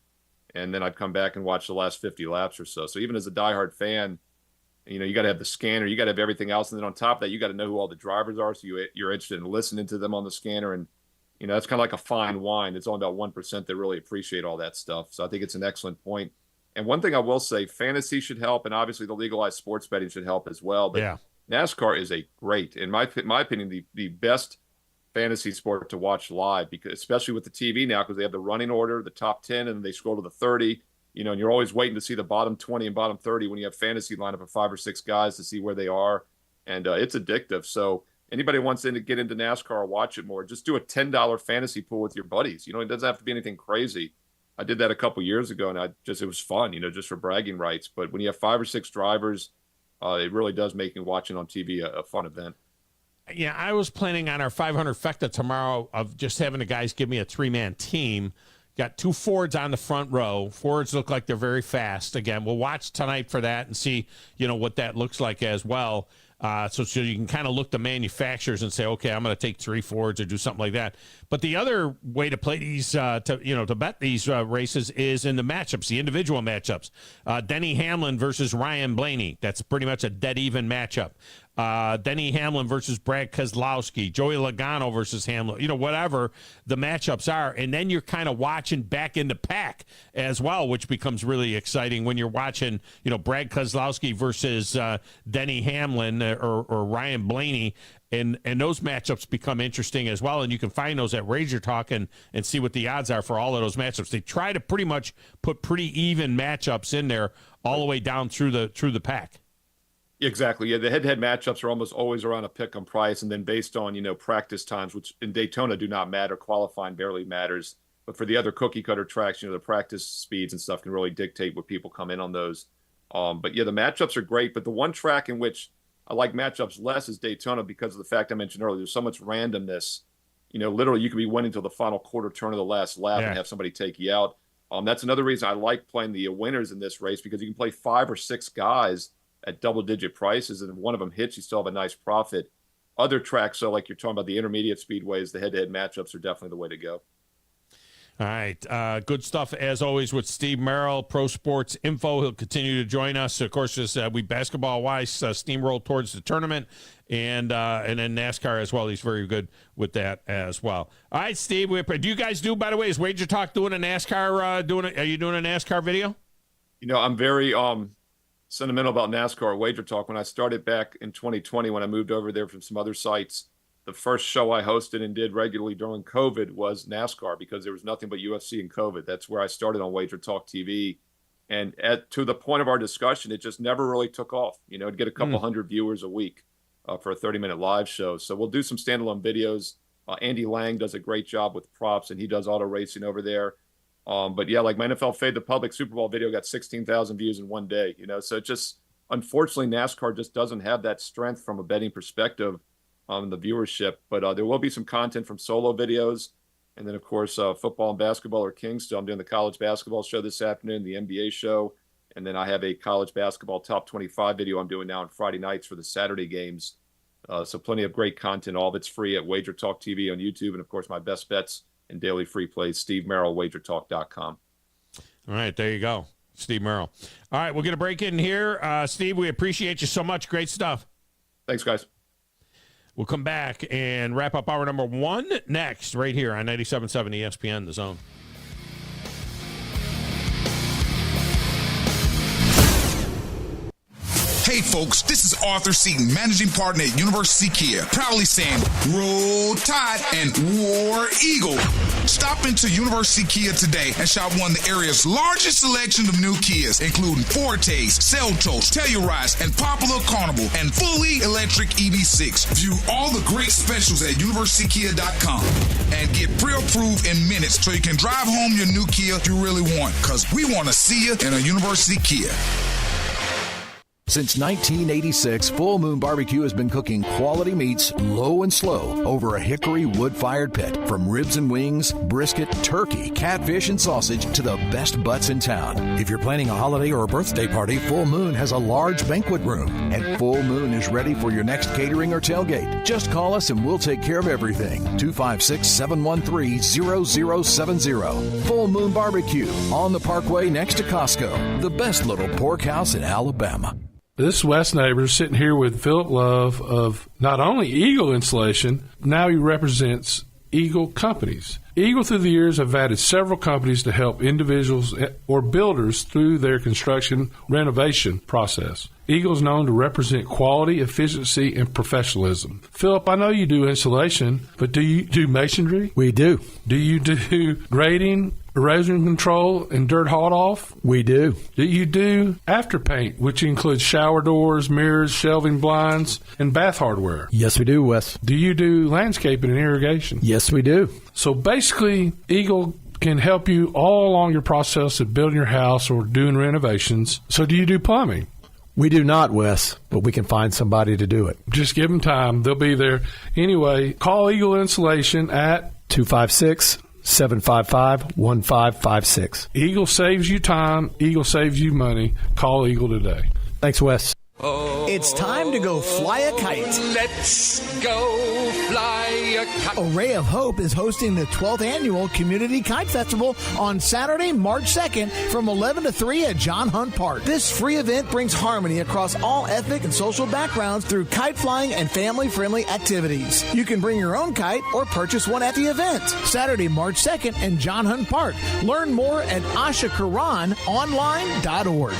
And then I'd come back and watch the last 50 laps or so. So even as a diehard fan, you got to have the scanner, you got to have everything else. And then on top of that, you got to know who all the drivers are. So you're interested in listening to them on the scanner. And, that's kind of like a fine wine. It's only about 1% that really appreciate all that stuff. So I think it's an excellent point. And one thing I will say, fantasy should help. And obviously the legalized sports betting should help as well. But NASCAR is in my opinion, the best fantasy sport to watch live, because especially with the TV now, because they have the running order, the top 10, and then they scroll to the 30. And you're always waiting to see the bottom 20 and bottom 30 when you have fantasy lineup of 5 or 6 guys to see where they are. And it's addictive. So anybody who wants to get into NASCAR or watch it more, just do a $10 fantasy pool with your buddies. It doesn't have to be anything crazy. I did that a couple years ago, and it was fun, just for bragging rights. But when you have 5 or 6 drivers, it really does make watching on TV a fun event. Yeah, I was planning on our 500 Fecta tomorrow of just having the guys give me a 3-man team. Got 2 Fords on the front row. Fords look like they're very fast. Again, we'll watch tonight for that and see, what that looks like as well. So you can kind of look the manufacturers and say, okay, I'm going to take 3 Fords or do something like that. But the other way to play these, to bet these races is in the matchups, the individual matchups. Denny Hamlin versus Ryan Blaney. That's pretty much a dead even matchup. Denny Hamlin versus Brad Keselowski, Joey Logano versus Hamlin, whatever the matchups are. And then you're kind of watching back in the pack as well, which becomes really exciting when you're watching, Brad Keselowski versus Denny Hamlin or Ryan Blaney. And those matchups become interesting as well. And you can find those at WagerTalk and see what the odds are for all of those matchups. They try to pretty much put pretty even matchups in there all the way down through the pack. Exactly. Yeah, the head-to-head matchups are almost always around a pick on price, and then based on, practice times, which in Daytona do not matter. Qualifying barely matters. But for the other cookie-cutter tracks, the practice speeds and stuff can really dictate what people come in on those. But, yeah, the matchups are great. But the one track in which I like matchups less is Daytona because of the fact I mentioned earlier. There's so much randomness. Literally you could be winning until the final quarter turn of the last lap and have somebody take you out. That's another reason I like playing the winners in this race, because you can play 5 or 6 guys at double-digit prices, and if one of them hits, you still have a nice profit. Other tracks, so like you're talking about the intermediate speedways, the head-to-head matchups are definitely the way to go. All right. Good stuff, as always, with Steve Merril, Pro Sports Info. He'll continue to join us. Of course, as we basketball-wise steamroll towards the tournament, and then NASCAR as well. He's very good with that as well. All right, Steve. Do you guys by the way, is WagerTalk doing a NASCAR, are you doing a NASCAR video? I'm very sentimental about NASCAR WagerTalk. When I started back in 2020, when I moved over there from some other sites, the first show I hosted and did regularly during COVID was NASCAR, because there was nothing but UFC and COVID. That's where I started on WagerTalk TV. And to the point of our discussion, it just never really took off. It'd get a couple hundred viewers a week for a 30-minute live show. So we'll do some standalone videos. Andy Lang does a great job with props, and he does auto racing over there. But yeah, like my NFL Fade the Public Super Bowl video got 16,000 views in one day, so it just, unfortunately, NASCAR just doesn't have that strength from a betting perspective on the viewership. But there will be some content from solo videos. And then, of course, football and basketball are king. So I'm doing the college basketball show this afternoon, the NBA show. And then I have a college basketball top 25 video I'm doing now on Friday nights for the Saturday games. So plenty of great content. All of it's free at WagerTalk TV on YouTube. And, of course, my best bets and daily free plays, Steve Merril, WagerTalk.com. All right, there you go, Steve Merril. All right, we'll get a break in here. Steve, we appreciate you so much. Great stuff. Thanks, guys. We'll come back and wrap up hour number 1 next, right here on 97.7 ESPN, The Zone. Hey folks, this is Arthur Seaton, managing partner at University Kia, proudly saying, Roll Tide and War Eagle. Stop into University Kia today and shop one of the area's largest selection of new Kias, including Fortes, Seltos, Telluride, and Popular Carnival, and fully electric EV6. View all the great specials at universitykia.com and get pre-approved in minutes so you can drive home your new Kia you really want, because we want to see you in a University Kia. Since 1986, Full Moon Barbecue has been cooking quality meats low and slow over a hickory wood-fired pit. From ribs and wings, brisket, turkey, catfish, and sausage to the best butts in town. If you're planning a holiday or a birthday party, Full Moon has a large banquet room. And Full Moon is ready for your next catering or tailgate. Just call us and we'll take care of everything. 256-713-0070. Full Moon Barbecue on the Parkway next to Costco. The best little pork house in Alabama. This is Wes Neighbors sitting here with Philip Love of not only Eagle Installation, now he represents Eagle Companies. Eagle through the years have added several companies to help individuals or builders through their construction renovation process. Eagle is known to represent quality, efficiency, and professionalism. Philip, I know you do insulation, but do you do masonry? We do. Do you do grading, erosion control, and dirt hauled off? We do. Do you do afterpaint, which includes shower doors, mirrors, shelving blinds, and bath hardware? Yes, we do, Wes. Do you do landscaping and irrigation? Yes, we do. So basically, Eagle can help you all along your process of building your house or doing renovations. So do you do plumbing? We do not, Wes, but we can find somebody to do it. Just give them time. They'll be there. Anyway, call Eagle Insulation at 256-755-1556. Eagle saves you time. Eagle saves you money. Call Eagle today. Thanks, Wes. It's time to go fly a kite. Let's go fly a kite. A Ray of Hope is hosting the 12th Annual Community Kite Festival on Saturday, March 2nd from 11 to 3 at John Hunt Park. This free event brings harmony across all ethnic and social backgrounds through kite flying and family-friendly activities. You can bring your own kite or purchase one at the event. Saturday, March 2nd in John Hunt Park. Learn more at ashakaranonline.org.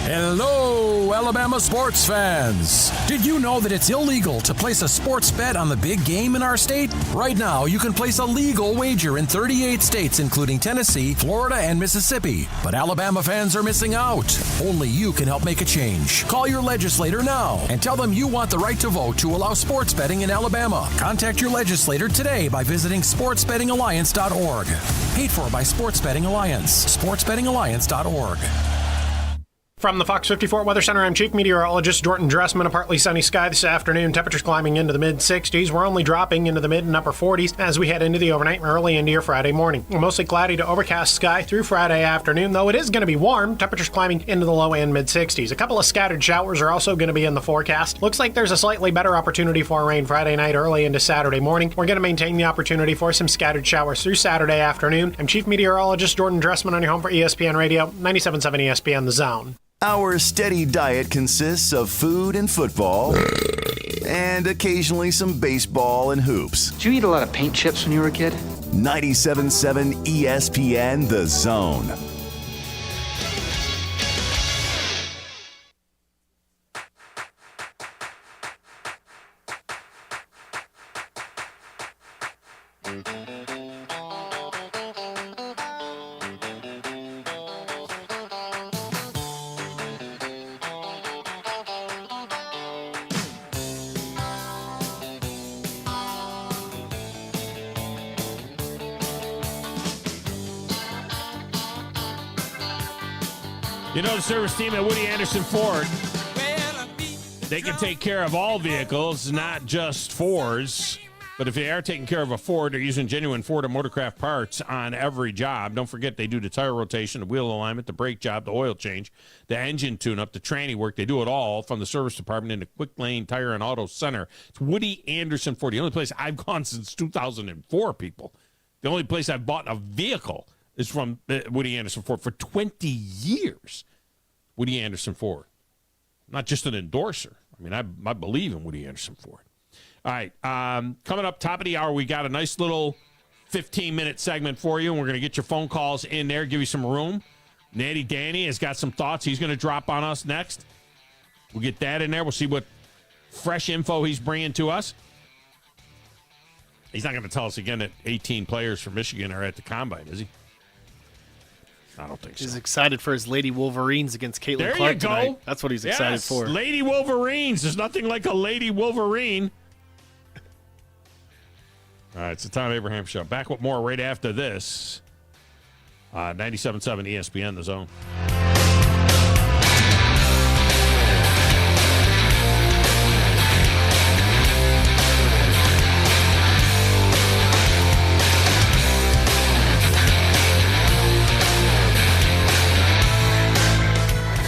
Hello, Alabama sports fans. Did you know that it's illegal to place a sports bet on the big game in our state? Right now, you can place a legal wager in 38 states, including Tennessee, Florida, and Mississippi. But Alabama fans are missing out. Only you can help make a change. Call your legislator now and tell them you want the right to vote to allow sports betting in Alabama. Contact your legislator today by visiting sportsbettingalliance.org. Paid for by Sports Betting Alliance. sportsbettingalliance.org. From the Fox 54 Weather Center, I'm Chief Meteorologist Jordan Dressman. A partly sunny sky this afternoon. Temperatures climbing into the mid-60s. We're only dropping into the mid and upper 40s as we head into the overnight and early into your Friday morning. Mostly cloudy to overcast sky through Friday afternoon, though it is going to be warm. Temperatures climbing into the low and mid-60s. A couple of scattered showers are also going to be in the forecast. Looks like there's a slightly better opportunity for rain Friday night early into Saturday morning. We're going to maintain the opportunity for some scattered showers through Saturday afternoon. I'm Chief Meteorologist Jordan Dressman on your home for ESPN Radio, 97.7 ESPN The Zone. Our steady diet consists of food and football, and occasionally some baseball and hoops. Did you eat a lot of paint chips when you were a kid? 97.7 ESPN The Zone. You know, the service team at Woody Anderson Ford, they can take care of all vehicles, not just Fords. But if they are taking care of a Ford, they're using genuine Ford and Motorcraft parts on every job. Don't forget, they do the tire rotation, the wheel alignment, the brake job, the oil change, the engine tune-up, the tranny work. They do it all from the service department in the Quick Lane Tire and Auto Center. It's Woody Anderson Ford, the only place I've gone since 2004, people. The only place I've bought a vehicle is from Woody Anderson Ford for 20 years. Woody Anderson Ford. Not just an endorser. I mean, I believe in Woody Anderson Ford. All right, coming up top of the hour, we got a nice little 15-minute segment for you, and we're going to get your phone calls in there, give you some room. Natty Danny has got some thoughts he's going to drop on us next. We'll get that in there. We'll see what fresh info he's bringing to us. He's not going to tell us again that 18 players from Michigan are at the Combine, is he? I don't think so. He's excited for his Lady Wolverines against Caitlin there Clark you go. tonight. That's what he's excited for. Lady Wolverines. There's nothing like a Lady Wolverine. All right, it's the Tom Abraham Show. Back with more right after this. 97.7 ESPN, The Zone.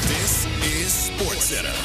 This is SportsCenter.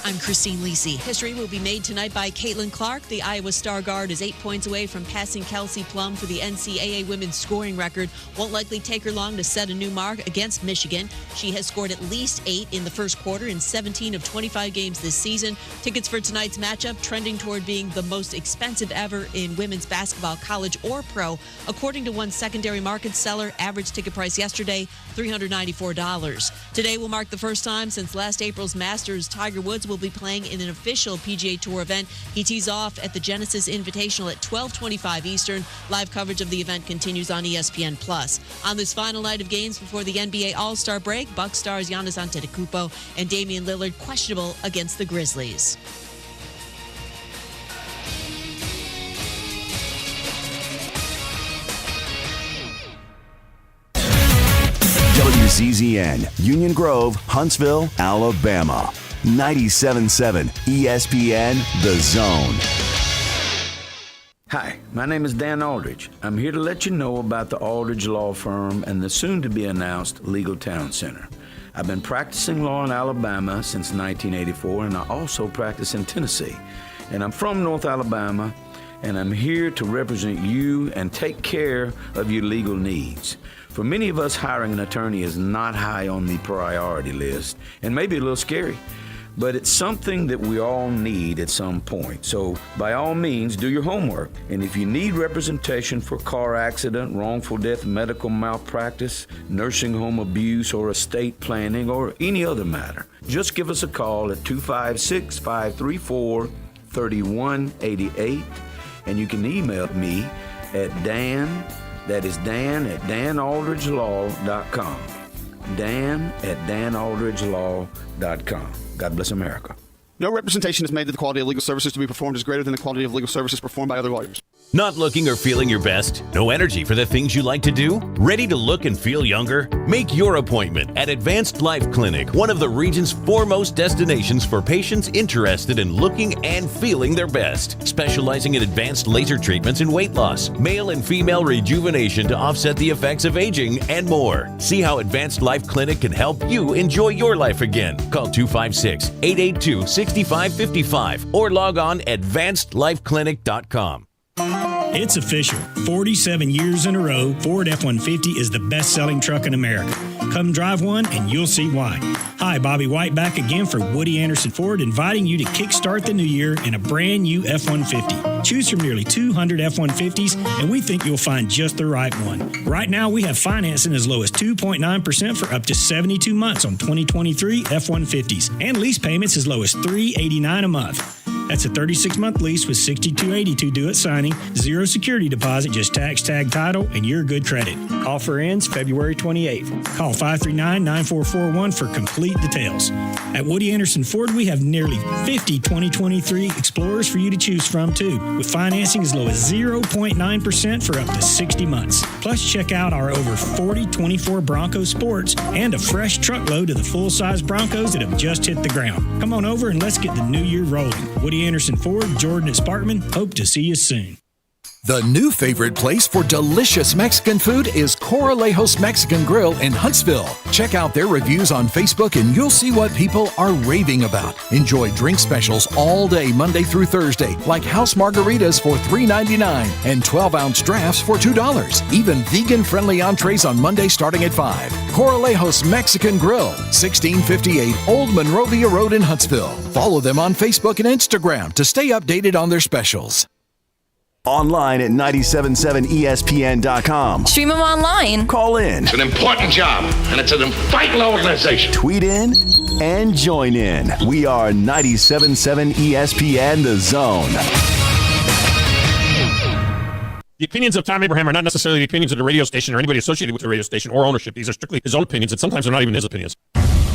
I'm Christine Lisi. History will be made tonight by Caitlin Clark. The Iowa Star Guard is 8 points away from passing Kelsey Plum for the NCAA women's scoring record. Won't likely take her long to set a new mark against Michigan. She has scored at least 8 in the first quarter in 17 of 25 games this season. Tickets for tonight's matchup trending toward being the most expensive ever in women's basketball, college or pro. According to one secondary market seller, average ticket price yesterday, $394. Today will mark the first time since last April's Masters. Tiger Woods will be playing in an official PGA Tour event. He tees off at the Genesis Invitational at 12:25 Eastern. Live coverage of the event continues on ESPN+. On this final night of games before the NBA All-Star break, Bucks stars Giannis Antetokounmpo and Damian Lillard questionable against the Grizzlies. WZZN, Union Grove, Huntsville, Alabama. 97.7 ESPN, The Zone. Hi, my name is Dan Aldridge. I'm here to let you know about the Aldridge Law Firm and the soon-to-be-announced Legal Town Center. I've been practicing law in Alabama since 1984, and I also practice in Tennessee. And I'm from North Alabama, and I'm here to represent you and take care of your legal needs. For many of us, hiring an attorney is not high on the priority list, and maybe a little scary. But it's something that we all need at some point. So by all means, do your homework. And if you need representation for car accident, wrongful death, medical malpractice, nursing home abuse, or estate planning, or any other matter, just give us a call at 256-534-3188. And you can email me at Dan, that is Dan at danaldridgelaw.com. Dan at danaldridgelaw.com. God bless America. No representation is made that the quality of legal services to be performed is greater than the quality of legal services performed by other lawyers. Not looking or feeling your best? No energy for the things you like to do? Ready to look and feel younger? Make your appointment at Advanced Life Clinic, one of the region's foremost destinations for patients interested in looking and feeling their best. Specializing in advanced laser treatments and weight loss, male and female rejuvenation to offset the effects of aging, and more. See how Advanced Life Clinic can help you enjoy your life again. Call 256-882-6555 or log on advancedlifeclinic.com. It's official. 47 years in a row, Ford F-150 is the best-selling truck in America. Come drive one and you'll see why. Hi, Bobby White back again for Woody Anderson Ford, inviting you to kickstart the new year in a brand new F-150. Choose from nearly 200 F-150s, and we think you'll find just the right one. Right now, we have financing as low as 2.9% for up to 72 months on 2023 F-150s, and lease payments as low as $389 a month. That's a 36-month lease with $62.82 due at signing, 0 security deposit, just tax tag title, and your good credit. Offer ends February 28th. Call 539-9441 for complete details. At Woody Anderson Ford, we have nearly 50 2023 Explorers for you to choose from, too, with financing as low as 0.9% for up to 60 months. Plus, check out our over 40 24 Bronco Sports and a fresh truckload of the full-size Broncos that have just hit the ground. Come on over and let's get the new year rolling. Woody Anderson Ford, Jordan at Sparkman. Hope to see you soon. The new favorite place for delicious Mexican food is Corralejos Mexican Grill in Huntsville. Check out their reviews on Facebook and you'll see what people are raving about. Enjoy drink specials all day Monday through Thursday, like house margaritas for $3.99 and 12-ounce drafts for $2. Even vegan-friendly entrees on Monday starting at $5. Corralejos Mexican Grill, 1658 Old Monrovia Road in Huntsville. Follow them on Facebook and Instagram to stay updated on their specials. Online at 977ESPN.com. Stream them online. Call in. It's an important job, and it's an vital organization. Tweet in and join in. We are 977 ESPN The Zone. The opinions of Thom Abraham are not necessarily the opinions of the radio station or anybody associated with the radio station or ownership. These are strictly his own opinions, and sometimes they're not even his opinions.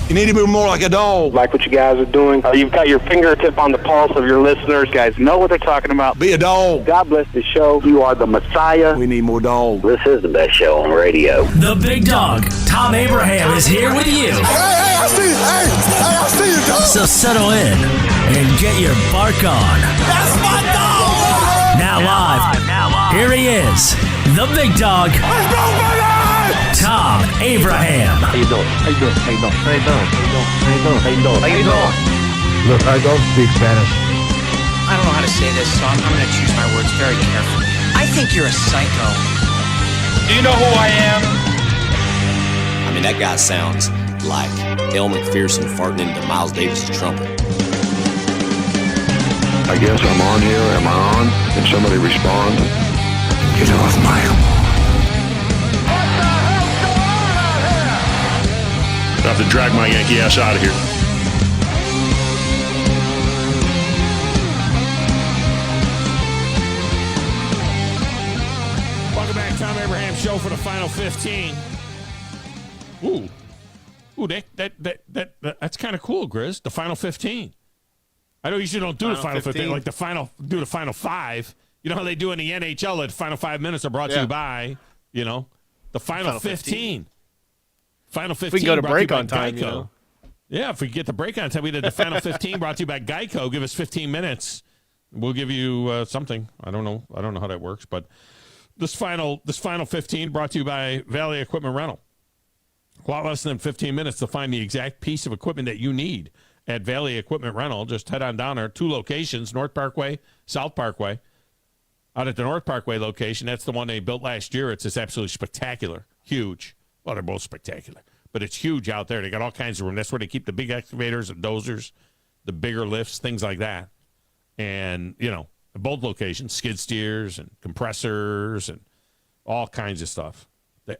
You need to be more like a dog. Like what you guys are doing. You've got your fingertip on the pulse of your listeners. You guys know what they're talking about. Be a dog. God bless the show. You are the Messiah. We need more dogs. This is the best show on radio. The big dog, Thom Abraham, is here with you. Hey, I see you. I see you, dog. So settle in and get your bark on. That's my dog. Now live. Here he is, the big dog. Let's go, baby! Thom Abraham. How you doing? How you doing? How you doing? How you doing? How you doing? How you doing? How you doing? Look, I don't speak Spanish. I don't know how to say this, so I'm going to choose my words very carefully. I think you're a psycho. Do you know who I am? I mean, that guy sounds like Elle McPherson farting into Miles Davis' trumpet. I guess I'm on here. Am I on? Can somebody respond? Get off my lawn. I have to drag my Yankee ass out of here. Welcome back, Thom Abraham Show for the final 15. Ooh, that's kind of cool, Grizz. The final 15. I know you usually don't do the final 15, like the final 5. You know how they do in the NHL? The final 5 minutes are brought to you by, the final 15. Final 15. We can go to break on time, Geico. Yeah, if we get the break on time, we did the final 15 brought to you by Geico. Give us 15 minutes. We'll give you something. I don't know how that works, but this final 15 brought to you by Valley Equipment Rental. A lot less than 15 minutes to find the exact piece of equipment that you need at Valley Equipment Rental. Just head on down there. 2 locations, North Parkway, South Parkway. Out at the North Parkway location, that's the one they built last year. It's just absolutely spectacular. Huge. Well, they're both spectacular, but it's huge out there. They got all kinds of room. That's where they keep the big excavators and dozers, the bigger lifts, things like that. And, both locations, skid steers and compressors and all kinds of stuff.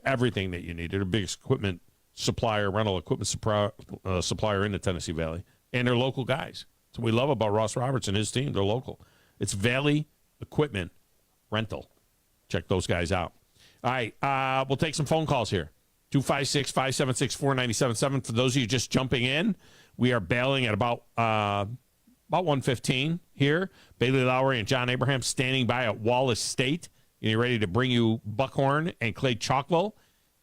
Everything that you need. They're the biggest equipment supplier, rental equipment supplier in the Tennessee Valley. And they're local guys. So we love about Ross Roberts and his team. They're local. It's Valley Equipment Rental. Check those guys out. All right, we'll take some phone calls here. 256-576-4977. For those of you just jumping in, we are bailing at about 1:15 here. Bailey Lowry and John Abraham standing by at Wallace State. Getting ready to bring you Buckhorn and Clay Chalkwell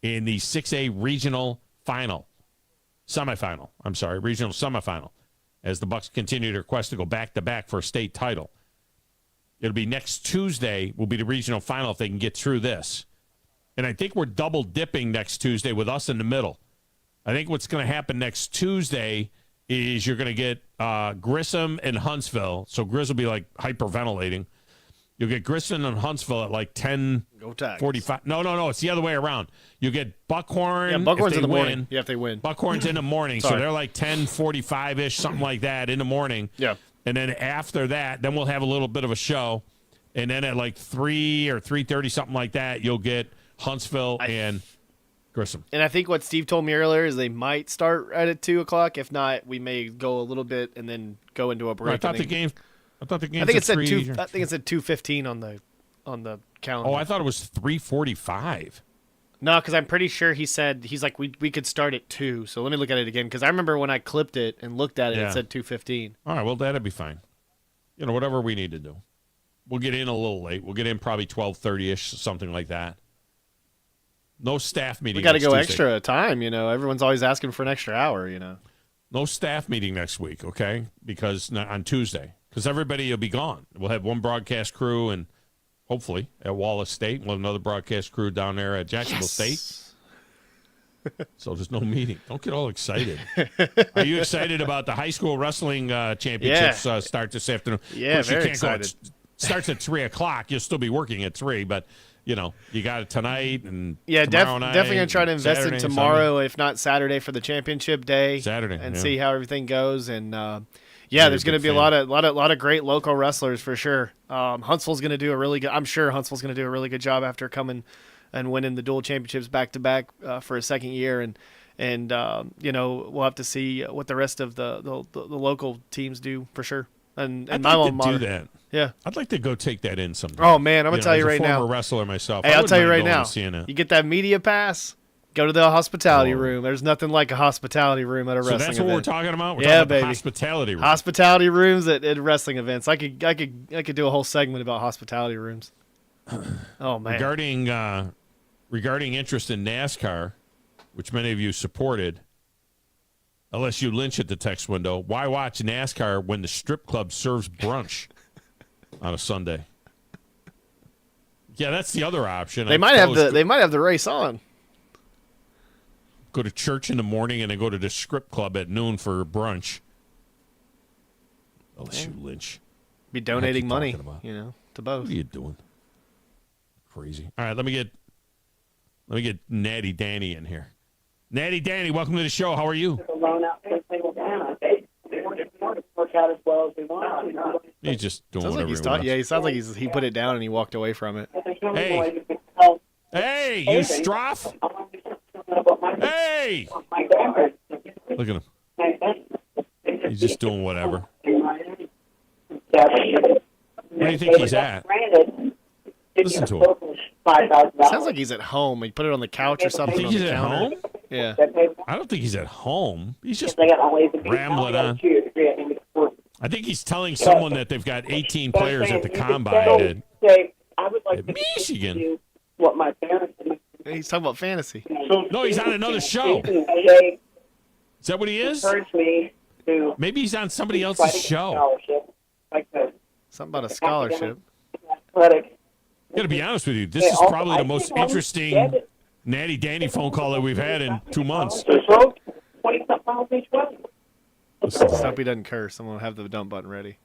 in the 6A regional semifinal, as the Bucks continue to request to go back-to-back for a state title. It'll be next Tuesday will be the regional final if they can get through this. And I think we're double dipping next Tuesday with us in the middle. I think what's going to happen next Tuesday is you're going to get Grissom and Huntsville. So Grizz will be like hyperventilating. You'll get Grissom and Huntsville at like 10:45. No. It's the other way around. You get Buckhorn. Yeah, Buckhorn's in the morning. Yeah, if they win. Buckhorn's in the morning. So they're like 10:45-ish, something like that in the morning. Yeah. And then after that, then we'll have a little bit of a show. And then at like 3 or 3:30, something like that, you'll get Huntsville and Grissom. And I think what Steve told me earlier is they might start right at 2 o'clock. If not, we may go a little bit and then go into a break. I thought the game I thought the game. I think it said 2:15 on the calendar. Oh, I thought it was 3:45. No, because I'm pretty sure he's like we could start at 2. So let me look at it again because I remember when I clipped it and looked at it, it said 2:15. All right, well that'd be fine. Whatever we need to do. We'll get in a little late. We'll get in probably 12:30ish, something like that. No staff meeting. We got to go Tuesday. extra time. Everyone's always asking for an extra hour. No staff meeting next week, okay? Because on Tuesday, because everybody will be gone. We'll have one broadcast crew and. Hopefully, at Wallace State. We'll have another broadcast crew down there at Jacksonville State. So there's no meeting. Don't get all excited. Are you excited about the high school wrestling championships start this afternoon? Yeah, very excited. It starts at 3 o'clock. You'll still be working at 3, but, you got it tonight and tomorrow night. Definitely going to try to invest Saturday, in tomorrow, Sunday. if not Saturday, for the championship day. Saturday, and see how everything goes. And there's going to be fan. a lot of great local wrestlers for sure. Huntsville's going to do a really good. I'm sure Huntsville's going to do a really good job after coming and winning the dual championships back to back for a second year. And we'll have to see what the rest of the local teams do for sure. And I'd my like alma to mater. do that. Yeah, I'd like to go take that in sometime. Oh man, I'm gonna tell you right now. As a former wrestler myself, Hey, I'll tell you right now. You get that media pass. Go to the hospitality room. There's nothing like a hospitality room at a wrestling event. So that's what we're talking about? We're talking about baby. the hospitality room. Hospitality rooms at wrestling events. I could do a whole segment about hospitality rooms. Oh man. Regarding interest in NASCAR, which many of you supported, unless you lynch at the text window, why watch NASCAR when the strip club serves brunch on a Sunday? Yeah, that's the other option. They might have the race on. Go to church in the morning and then go to the strip club at noon for brunch. Unless you lynch. Be donating money, to both. What are you doing? Crazy. All right, let me get Natty Danny in here. Natty Danny, welcome to the show. How are you? He's just doing whatever he wants. Yeah, he sounds like he put it down and he walked away from it. Hey, you Stroff. Hey! Look at him. He's just doing whatever. Where do you think he's at? Listen to him. Sounds like he's at home. He put it on the couch or something. You think he's at home? Yeah. I don't think he's at home. He's just rambling on. I think he's telling someone that they've got 18 players at the combine at Michigan. What my parents do. He's talking about fantasy. No, he's on another show. Is that what he is? Maybe he's on somebody else's show. Something about a scholarship. I got to be honest with you. This is probably the most interesting Natty Danny phone call that we've had in 2 months. Let's hope he doesn't curse. I'm going to have the dump button ready.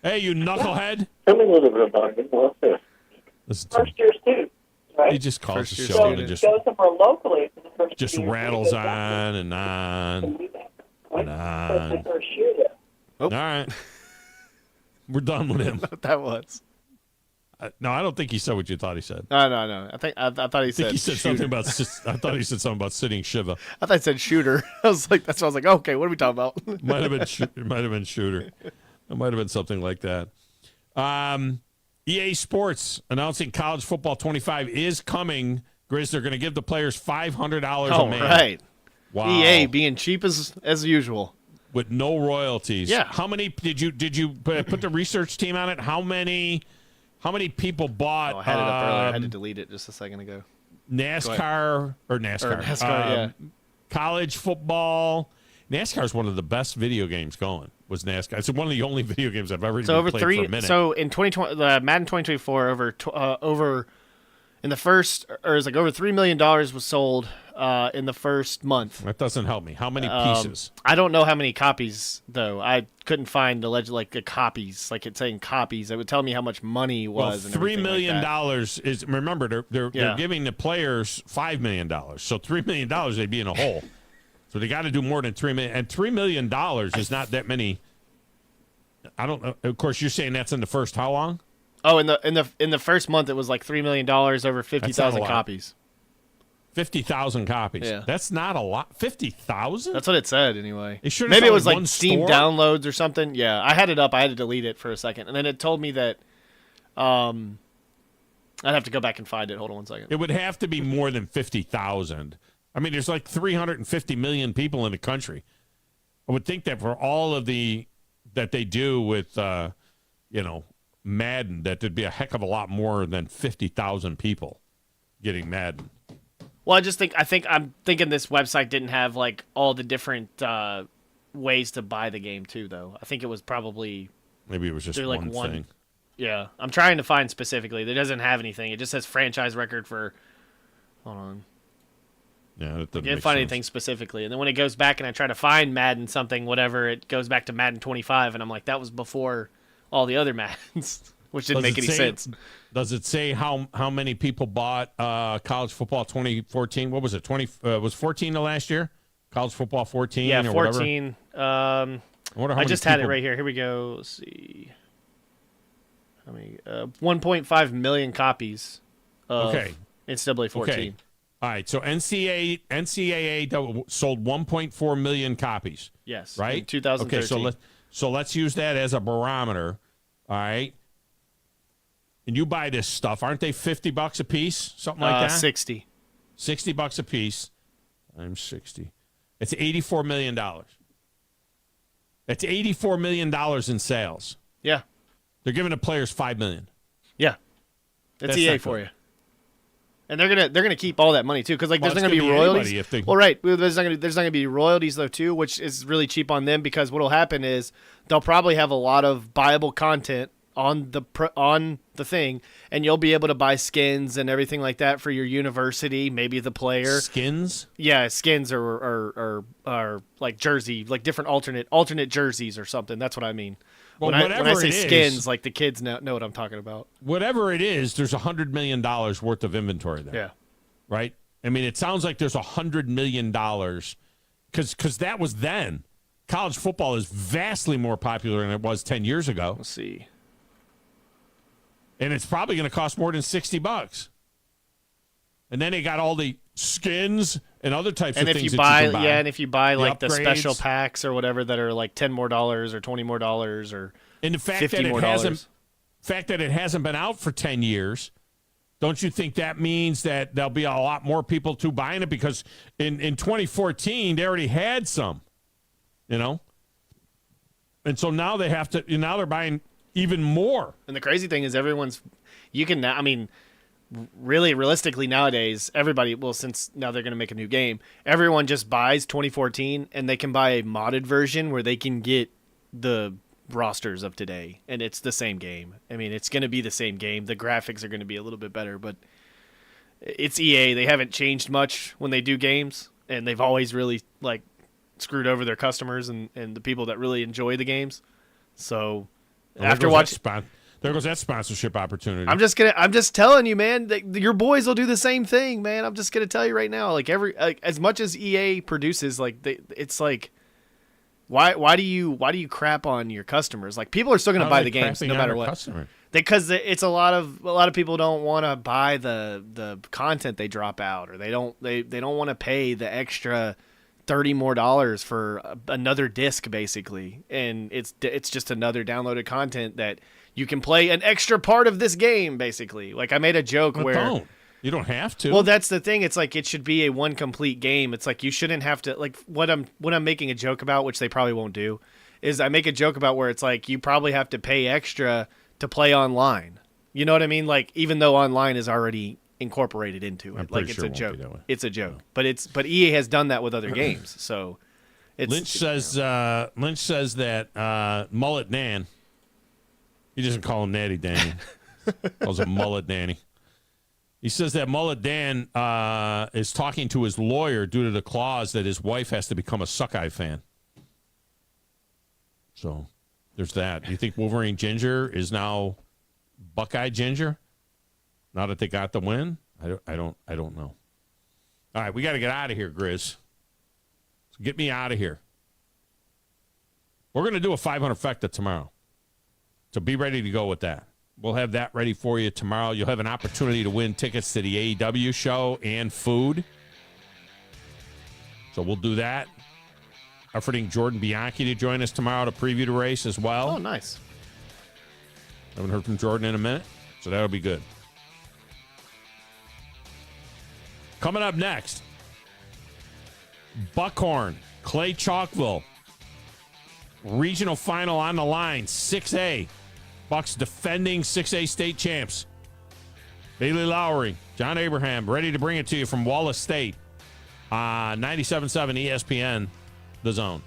Hey, you knucklehead. Tell me a little bit about it. What's this? First year student. Right? He just calls the First-year show and student. just Go somewhere locally. just rattles on and on and on. All right. We're done with him. That was. No, I don't think he said what you thought he said. No. I thought he said. He said something about. I thought he said something about sitting Shiva. I thought he said shooter. I was like, that's what I was like. Okay, what are we talking about? It might have been shooter. It might have been something like that. EA Sports announcing College Football 25 is coming. Grizz, they're going to give the players $500 a man. Right. Wow. EA being cheap as usual. With no royalties. Yeah. How many did you put the research team on it? How many people bought? I had it up earlier. I had to delete it just a second ago. NASCAR. Yeah. College football. NASCAR is one of the best video games going. Was NASCAR? It's one of the only video games I've ever played for a minute. So in 2020, Madden 2024, over in the first, or it was like over $3 million was sold in the first month. That doesn't help me. How many pieces? I don't know how many copies though. I couldn't find the copies. Like it's saying copies. It would tell me how much money was. Well, $3 million is. Remember, they're giving the players $5 million. So $3 million, they'd be in a hole. So they got to do more than $3 million, and $3 million is not that many. I don't know. Of course, you're saying that's in the first how long? Oh, in the first month, it was like $3 million over 50,000 copies. 50,000 copies. Yeah. That's not a lot. 50,000? That's what it said anyway. It Maybe it was like one Steam store? downloads or something. Yeah, I had it up. I had to delete it for a second, and then it told me that I'd have to go back and find it. Hold on one second. It would have to be more than 50,000. I mean, there's like 350 million people in the country. I would think that for all of that they do with, Madden, that there'd be a heck of a lot more than 50,000 people getting Madden. Well, I'm thinking this website didn't have like all the different ways to buy the game too, though. I think it was probably maybe it was just like one thing. Yeah, I'm trying to find specifically. It doesn't have anything. It just says franchise record for. Hold on. Yeah, that doesn't I can't find anything specifically, and then when it goes back and I try to find Madden something, whatever, it goes back to Madden 25, and I'm like, that was before all the other Maddens, which didn't make any sense. Does it say how many people bought college football 2014? What was it? Was 14 the last year? College football 14? Yeah, or 14. Whatever. I just had it right here. Here we go. Let's see. How many? 1.5 million copies of NCAA 14. Okay. All right, so NCAA sold 1.4 million copies. Yes, right. in 2013. Okay, so let's use that as a barometer. All right, and you buy this stuff, aren't they $50 a piece, something like that? 60. $60 a piece. I'm 60. It's $84 million. That's $84 million in sales. Yeah, they're giving the players $5 million. Yeah, that's EA for you. And they're gonna keep all that money too, because there's not gonna be royalties. Well, right, there's not gonna be royalties though too, which is really cheap on them, because what'll happen is they'll probably have a lot of buyable content on the thing, and you'll be able to buy skins and everything like that for your university, maybe the player. Skins? Yeah, skins are like jersey, like different alternate jerseys or something. That's what I mean. Well, when I say skins, like the kids know what I'm talking about. Whatever it is, there's $100 million worth of inventory there. Yeah. Right? I mean, it sounds like there's $100 million because that was then. College football is vastly more popular than it was 10 years ago. Let's see. And it's probably going to cost more than $60. And then they got all the skins and other types of things you that buy, you can buy. Yeah, and if you buy like the upgrades. special packs or whatever that are like $10 more or $20 more or and the fact $50 that more. it hasn't been out for 10 years, don't you think that means that there'll be a lot more people to buying it? Because in 2014 they already had some, and so now they have to. Now they're buying even more. And the crazy thing is, really realistically nowadays, everybody, since now they're going to make a new game, everyone just buys 2014 and they can buy a modded version where they can get the rosters of today, and it's the same game. I mean, it's going to be the same game. The graphics are going to be a little bit better, but it's EA. They haven't changed much when they do games, and they've always really like screwed over their customers and the people that really enjoy the games. So after watching, there goes that sponsorship opportunity. I'm just telling you, man, that your boys will do the same thing, man. I'm just gonna tell you right now, as much as EA produces, it's like, why do you crap on your customers? Like, people are still gonna buy the games no matter what. Because it's a lot of people don't want to buy the content they drop out, or they don't want to pay the extra $30 more for another disc, basically, and it's just another downloaded content that you can play an extra part of this game, basically. Like, I made a joke where you don't have to. Well, that's the thing. It's like it should be a one complete game. It's like you shouldn't have to, like, what I'm making a joke about, which they probably won't do, is I make a joke about where it's like you probably have to pay extra to play online. You know what I mean? Like, even though online is already incorporated into it, like, it's a joke. It's a joke, but EA has done that with other games. So Lynch says that Mullet Dan, he doesn't call him Natty Danny, calls him Mullet Danny. He says that Mullet Dan is talking to his lawyer due to the clause that his wife has to become a Suckeye fan. So there's that. Do you think Wolverine Ginger is now Buckeye Ginger? Now that they got the win? I don't know. All right, we got to get out of here, Grizz. So get me out of here. We're going to do a 500 fecta tomorrow. So be ready to go with that. We'll have that ready for you tomorrow. You'll have an opportunity to win tickets to the AEW show and food. So we'll do that. Efforting Jordan Bianchi to join us tomorrow to preview the race as well. Oh, nice. Haven't heard from Jordan in a minute, so that'll be good. Coming up next, Buckhorn, Clay Chalkville. Regional final on the line, 6A. Bucks defending 6A state champs. Bailey Lowry, John Abraham, ready to bring it to you from Wallace State. 97.7 ESPN, The Zone.